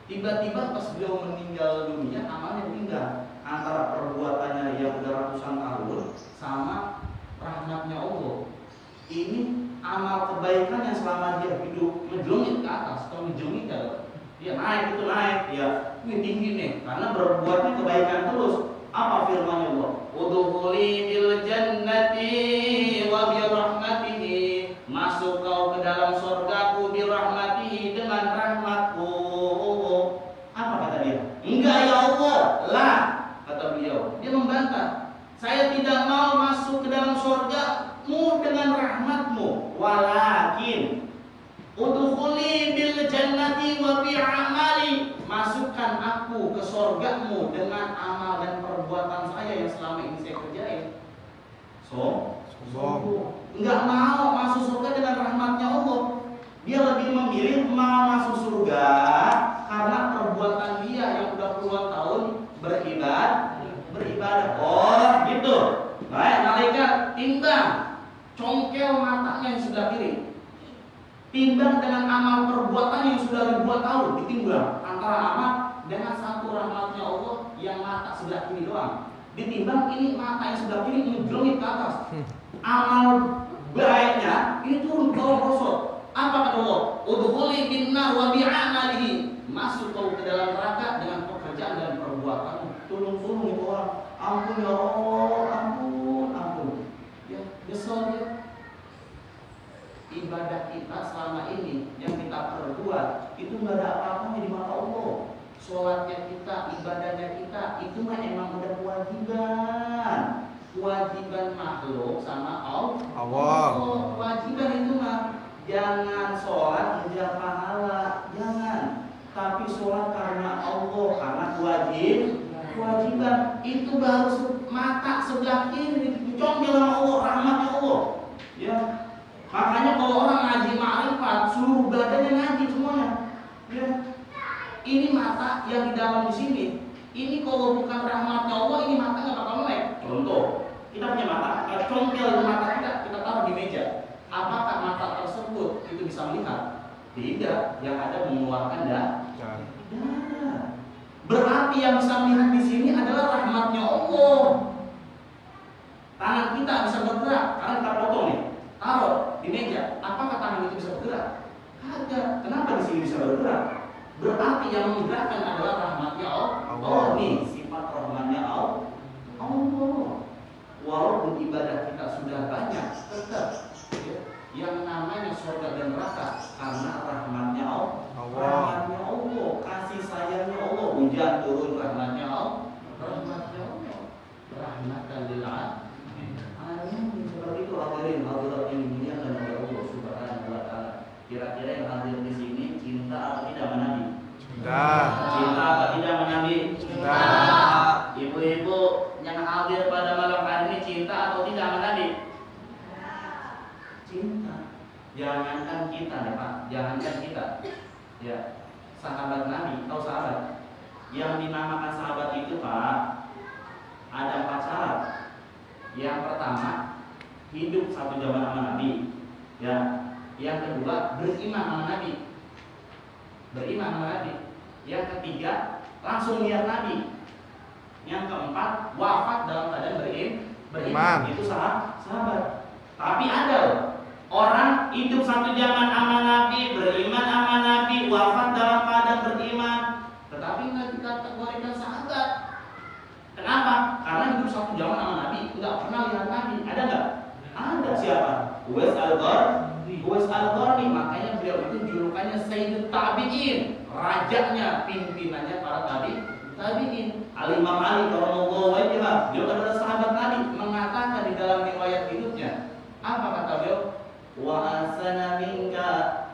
Tiba-tiba pas beliau meninggal dunia, amalnya tinggal antara perbuatannya yang udah ratusan tahun sama rahmatnya Allah. Ini amal kebaikan yang selama dia hidup menjelmit ke atas atau menjelmit ke atas. Dia naik itu naik, ya ini tinggi nih, karena berbuatnya kebaikan terus. Apa firman Allah? Udkhuli bil jannati wa bi rahmatihi. Masuk kau ke dalam surgaku bi rahmatihi, dengan rahmatku. Apa kata dia? Enggak ya Allah, lah kata beliau. Dia membantah. Saya tidak mau masuk ke dalam surgamu dengan rahmatmu, walakin udkhuli bil jannati wa bi amali. Masukkan aku ke surgamu dengan amal dan perbuatan saya yang selama ini saya kerjain. Enggak mau masuk surga dengan rahmatnya Allah. Dia lebih memilih mau masuk surga karena perbuatan dia yang udah puluhan tahun beribadah. Oh, gitu. Baik, malaikat timbang congkel matanya yang sebelah kiri. Timbang dengan amal perbuatan yang sudah ribuan tahun, ditimbang antara amal dengan satu rahmatnya Allah yang mata sebelah kiri doang. ditimbang ini mata yang sebelah kiri menjelmit ke atas. Amal baiknya ini turun ke bawah rosot. Apa kata Allah? Udkhuli binnar wa bi'amalihi. Masuk kau ke dalam neraka dengan pekerjaan dan perbuatan. Tolong itu orang. Ampun ya Allah, ampun. Ya, nyesel dia. Ibadah kita selama ini yang kita perbuat itu nggak ada apa-apanya di mata Allah. Sholatnya kita, ibadahnya kita, itu mah emang udah kewajiban makhluk sama Allah. Kewajiban itu mah jangan sholat mengejar pahala, jangan. Tapi sholat karena Allah, karena kewajiban itu baru mata sebelah kiri dicongkel sama Allah, rahmatnya Allah. Ya. Makanya kalau orang ngaji ma'rifat, seluruh badannya ngaji semuanya. Ya. Ini mata yang di dalam di sini. Ini kalau bukan rahmatnya Allah, ini mata nggak bakal melek. Contoh, kita punya mata, kita congkel itu mata kita taruh di meja. Apakah mata tersebut itu bisa melihat? Tidak. Yang ada mengeluarkan darah. Berarti yang bisa melihat di sini adalah rahmatnya Allah. Tangan kita bisa bergerak karena kita potong nih. Taruh di meja. Apakah tangan itu bisa bergerak? Ada. Kenapa di sini bisa bergerak? Berarti yang menggerakkan adalah rahmatnya Allah. Nih sifat rahmatnya Allah. Walaupun ibadah kita sudah banyak, tetap ya, yang namanya surga dan neraka karena rahmatnya Allah. Rahmatnya Allah, kasih sayangnya Allah, hujan turun rahmatnya Allah. Rahmatan lil alamin. Seperti itu hadirin hadirat yang dimuliakan oleh Allah Subhanahu wa taala. Kira-kira yang hadir di sini cinta atau tidak sama Nabi? Cinta atau tidak sama Nabi? Cinta. Ibu-ibu yang hadir pada malam hari ini cinta atau tidak sama Nabi? Cinta. Jangankan kita nih Pak, jangankan kita. Ya, sahabat Nabi, tahu sahabat? Yang dinamakan sahabat itu Pak, ada 4 syarat. Yang pertama, hidup satu zaman sama Nabi. Ya. Yang kedua, beriman sama Nabi. Yang ketiga, langsung lihat Nabi. Yang keempat, wafat dalam keadaan beriman. Itu sahabat. Tapi ada orang hidup satu zaman sama Nabi, beriman sama Nabi, wafat dalam keadaan beriman, tetapi nggak dikategorikan sahabat. Kenapa? Karena hidup satu zaman sama Nabi, nggak pernah lihat Nabi. Ada nggak? Ada. Siapa? Uwais al-Qarni. Makanya beliau itu julukannya Sayyidut Tabi'in, rajanya, pimpinannya para tabi'in. Al-Imam Ali radhiyallahu anhu, beliau adalah sahabat Nabi, mengatakan di dalam riwayat hidupnya, apa kata beliau? Wa asana minka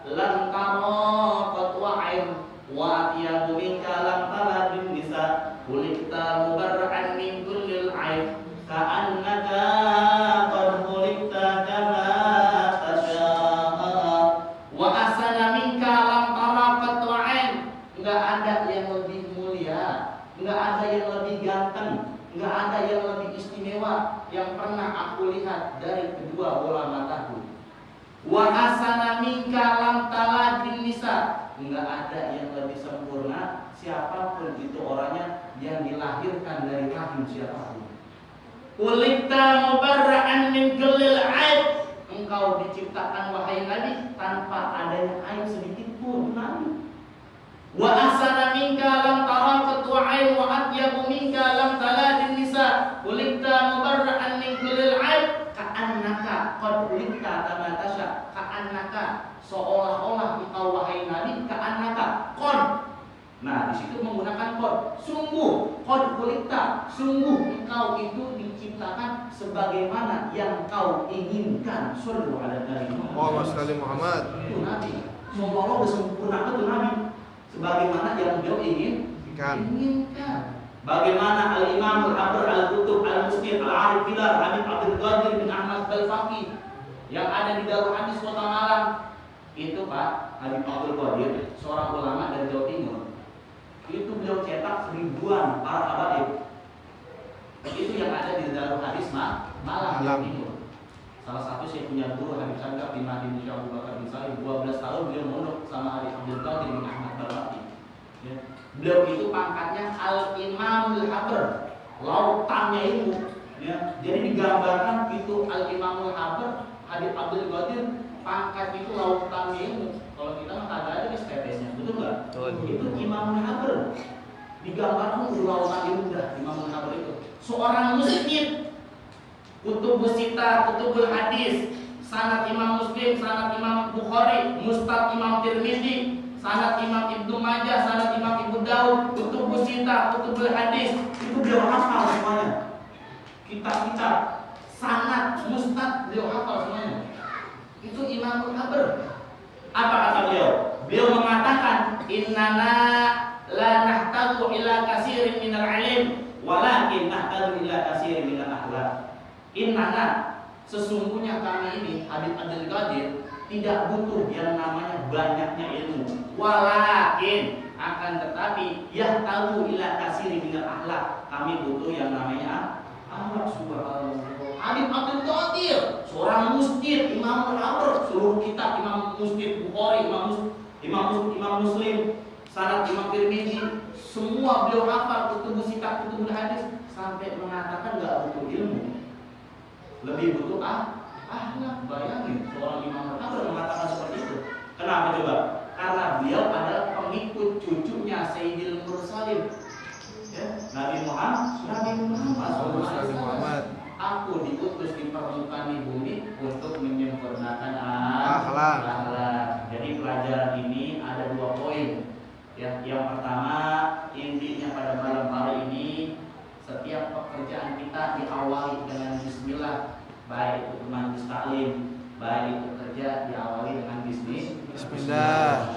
lam tara qatwa'in wa atyabu minka lam tara bin nisa kulikta mubarra'an min kullil 'aib ka'annaka qad kulikta kama tasya'a wa asana minka lam tara qatwa'in. Enggak ada yang lebih mulia, enggak ada yang lebih ganteng, enggak ada yang lebih istimewa yang pernah aku lihat dari kedua bola mataku. Wa hasana minka lam taladin nisa. Enggak ada yang lebih sempurna siapapun itu orangnya yang dilahirkan dari rahim siapapun. Ulikta mubarra'an min kullil aib. Engkau diciptakan wahai Nabi tanpa adanya aib sedikit pun, Nabi. Wa asana minka lam tara qatwa'in wa atyabu minka lam taladin nisa. Ulikta mubarra'an min kullil aib. Ka'annaka qad ulikta kama tasha. Ka'annaka, seolah-olah engkau wahai Nabi, ka'annaka qad. Nah, di situ menggunakan qad. Sungguh qad ulikta, sungguh engkau itu diciptakan sebagaimana yang kau inginkan. Shallallahu alaihi Muhammad. Itu Nabi. Seolah-olah udah sempurna itu Nabi. Sebagaimana yang beliau inginkan. Bagaimana Al-Imam Al-Abr Al-Qutub Al-Mustir Al-Arif Bilal Habib Abdul Qadir bin Ahmad Al-Faqih yang ada di Darul Hadis Kota Malang. Itu Pak Habib Abdul Qadir, seorang ulama dari Jawa Timur. Itu beliau cetak ribuan para habaib. Itu yang ada di Darul Hadis Malang, Jawa Timur. Salah satu saya punya guru Habib Sagaf di Madinah Syekh Abu Bakar bin Salim. 12 tahun beliau mondok sama Habib Abdul Qadir bin Ahmad Al-Faqih. Ya. Beliau itu pangkatnya Al-Imam Al-Abr. lautannya ilmu. Ya. Jadi digambarkan itu Al-Imamul Habar, Habib Abdul Qadir, pangkat itu lautannya ilmu. Kalau kita mah kagak ada tetesnya, betul nggak? Itu Imamul Habar. Digambarkan di lautan ilmu dah Imamul Habar itu. Seorang musnid, kutubus sita, kutubul hadis, sanad Imam Muslim, sanad Imam Bukhari, Mustad Imam Tirmidzi, sanad Imam Ibnu Majah, sanad Imam Ibnu Daud, kutubus sita, kutubul hadis, itu beliau hafal semuanya. Kitab-kitab, sanad, mustad, beliau hafal semuanya. Itu Imamul Habar. Apa kata beliau? Beliau mengatakan, innana la nahtaju ila katsirin minal ilm, walakin nahtaju ila katsirin minal akhlaq. Innana, sesungguhnya kami ini Habib Abdul Qadir tidak butuh yang namanya banyaknya ilmu, walakin akan tetapi yahtaju ila katsirin minal akhlaq. Kami butuh yang namanya akhlak. Subhanallah. Habib Abdul Qadir, seorang mustid, Imamul Habar, seluruh kitab Imam Mustid Bukhari, Imam Muslim, sanad Imam Tirmidzi, semua beliau hafal, kutubus sita, kutubul hadis, sampai mengatakan enggak butuh ilmu. Lebih butuh akhlak. Bayangin seorang Imamul Habar mengatakan seperti itu. Kenapa coba? Karena beliau adalah pengikut cucunya Sayyidil Mursalin, ya, Nabi Muhammad. Aku diutus di permukaan bumi untuk menyempurnakan akhlak. Jadi pelajaran ini ada 2 poin. Ya, yang pertama, intinya pada malam hari ini setiap pekerjaan kita diawali dengan bismillah, baik itu majlis taklim, baik itu kerja diawali dengan bismillah.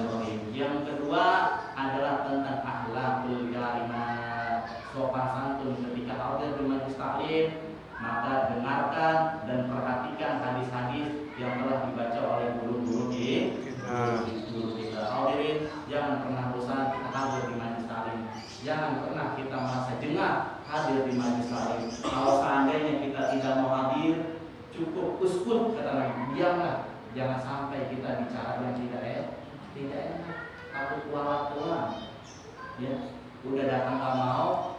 Yang kedua adalah tentang akhlakul karimah, sopan santun ketika hadir di majlis taklim. Maka dengarkan dan perhatikan hadis-hadis yang telah dibaca oleh guru-guru kita. Hadirin, jangan pernah bosan kita hadir di majlis taklim. Jangan pernah kita merasa jengah hadir di majlis taklim. Kalau seandainya kita tidak mau hadir, cukup uskut, kata Nabi, diamlah. Jangan sampai kita bicara yang tidak enak. Takut kualat doang. Ya, udah datang nggak mau,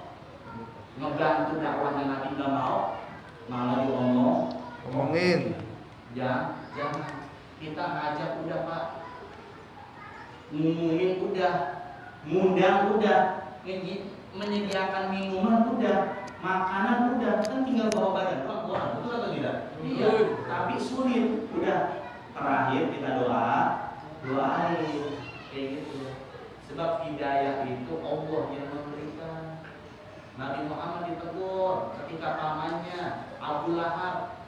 ngebantu dakwahnya Nabi nggak mau, malah diomongin. Jangan. Kita ngajak udah Pak, ngumumin udah, ngundang udah, menyediakan minuman udah, makanan udah, kan tinggal bawa badan doang, betul atau tidak? Iya. Tapi sulit. Udah terakhir kita doain kayak gitu. Sebab hidayah itu Allah yang memberikan. Nabi Muhammad ditegur ketika pamannya Abu Lahab,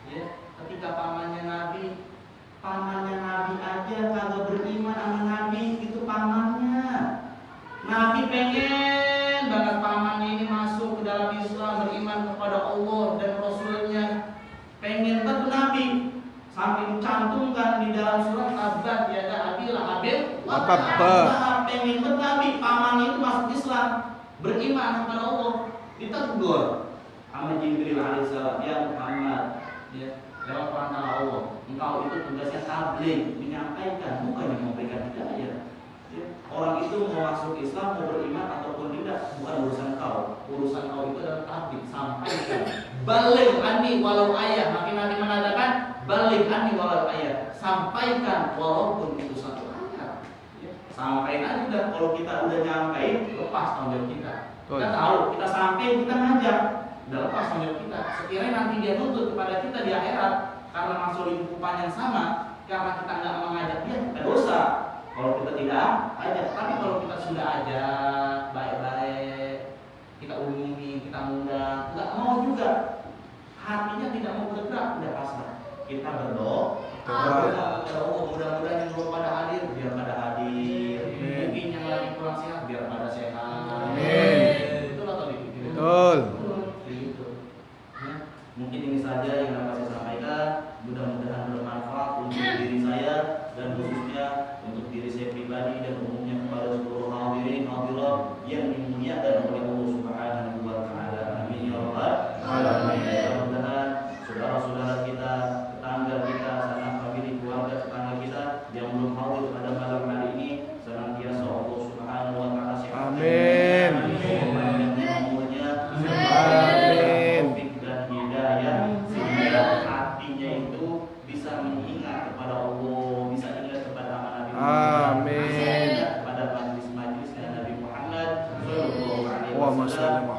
ya, ketika pamannya Nabi aja kagak beriman sama Nabi, itu pamannya. Nabi pengen banget pamannya ini masuk ke dalam Islam, beriman kepada Allah dan Rasulnya. Pengen banget Nabi sampai dicantumkan di dalam surat Tabat yada Abi Lahabin wa tabba. Pengen banget Nabi pamannya itu masuk Islam, beriman kepada Allah. Ditegur sama Jibril alaihissalam, ya Muhammad, ya, lewat perantara Allah, engkau itu tugasnya tabligh, menyampaikan, bukan memberikan hidayah. Ya. Orang itu mau masuk Islam, mau beriman ataupun tidak, bukan urusan kau. Urusan kau itu adalah tabligh, sampaikan. Baligh anni walau ayat. Maka Nabi mengatakan, baligh anni walau ayat, sampaikan walaupun itu satu ayat. Ya. Sampaikan aja. Kalau kita udah nyampein, lepas tanggung jawab kita. Kita tahu, kita sampai, kita ngajak, udah lepas tanggung jawab kita. Sekiranya nanti dia nuntut kepada kita di akhirat karena masuk lingkupan yang sama, karena kita nggak mengajak dia, kita dosa. Kalau kita tidak ajak, tapi kalau kita sudah ajak baik-baik, kita umumi, kita undang, nggak mau juga, hatinya tidak mau bergerak, udah pasrah. Kita berdoa, mudah-mudahan yang belum pada hadir biar pada hadir. Mungkin yang lagi kurang sehat biar pada sehat. Betul atau tidak? Betul. Mungkin ini saja yang dapat saya sampaikan. Mudah-mudahan bermanfaat untuk diri saya dan khususnya untuk diri saya pribadi dan umumnya kepada seluruh hadirin hadirat yang dimuliakan oleh Allah Subhanahu wa taala. Amin ya rabbal alamin. Mudah-mudahan saudara-saudara kita, tetangga kita, sanak famili, keluarga tetangga kita yang belum hadir pada malam hari ini senantiasa Allah Subhanahu wa taala sehat. Amin.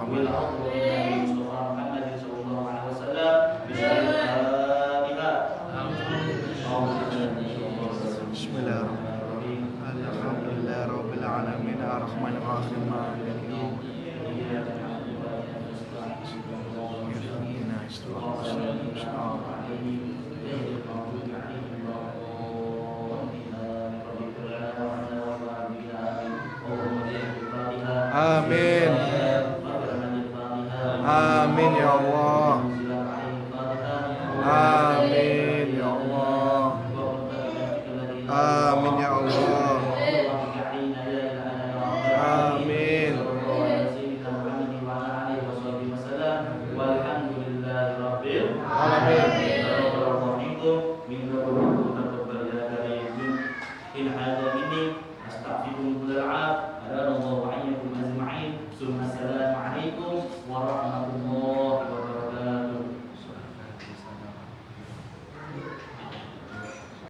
Bismillahirrahmanirrahim. Alhamdulillahirabbil alamin arrahmanir rahim maliki Amin. Amin ya Allah. Amin ya Allah. Amin ya Allah. Amin. In hadha minni astaghfirullahal azim. Assalamu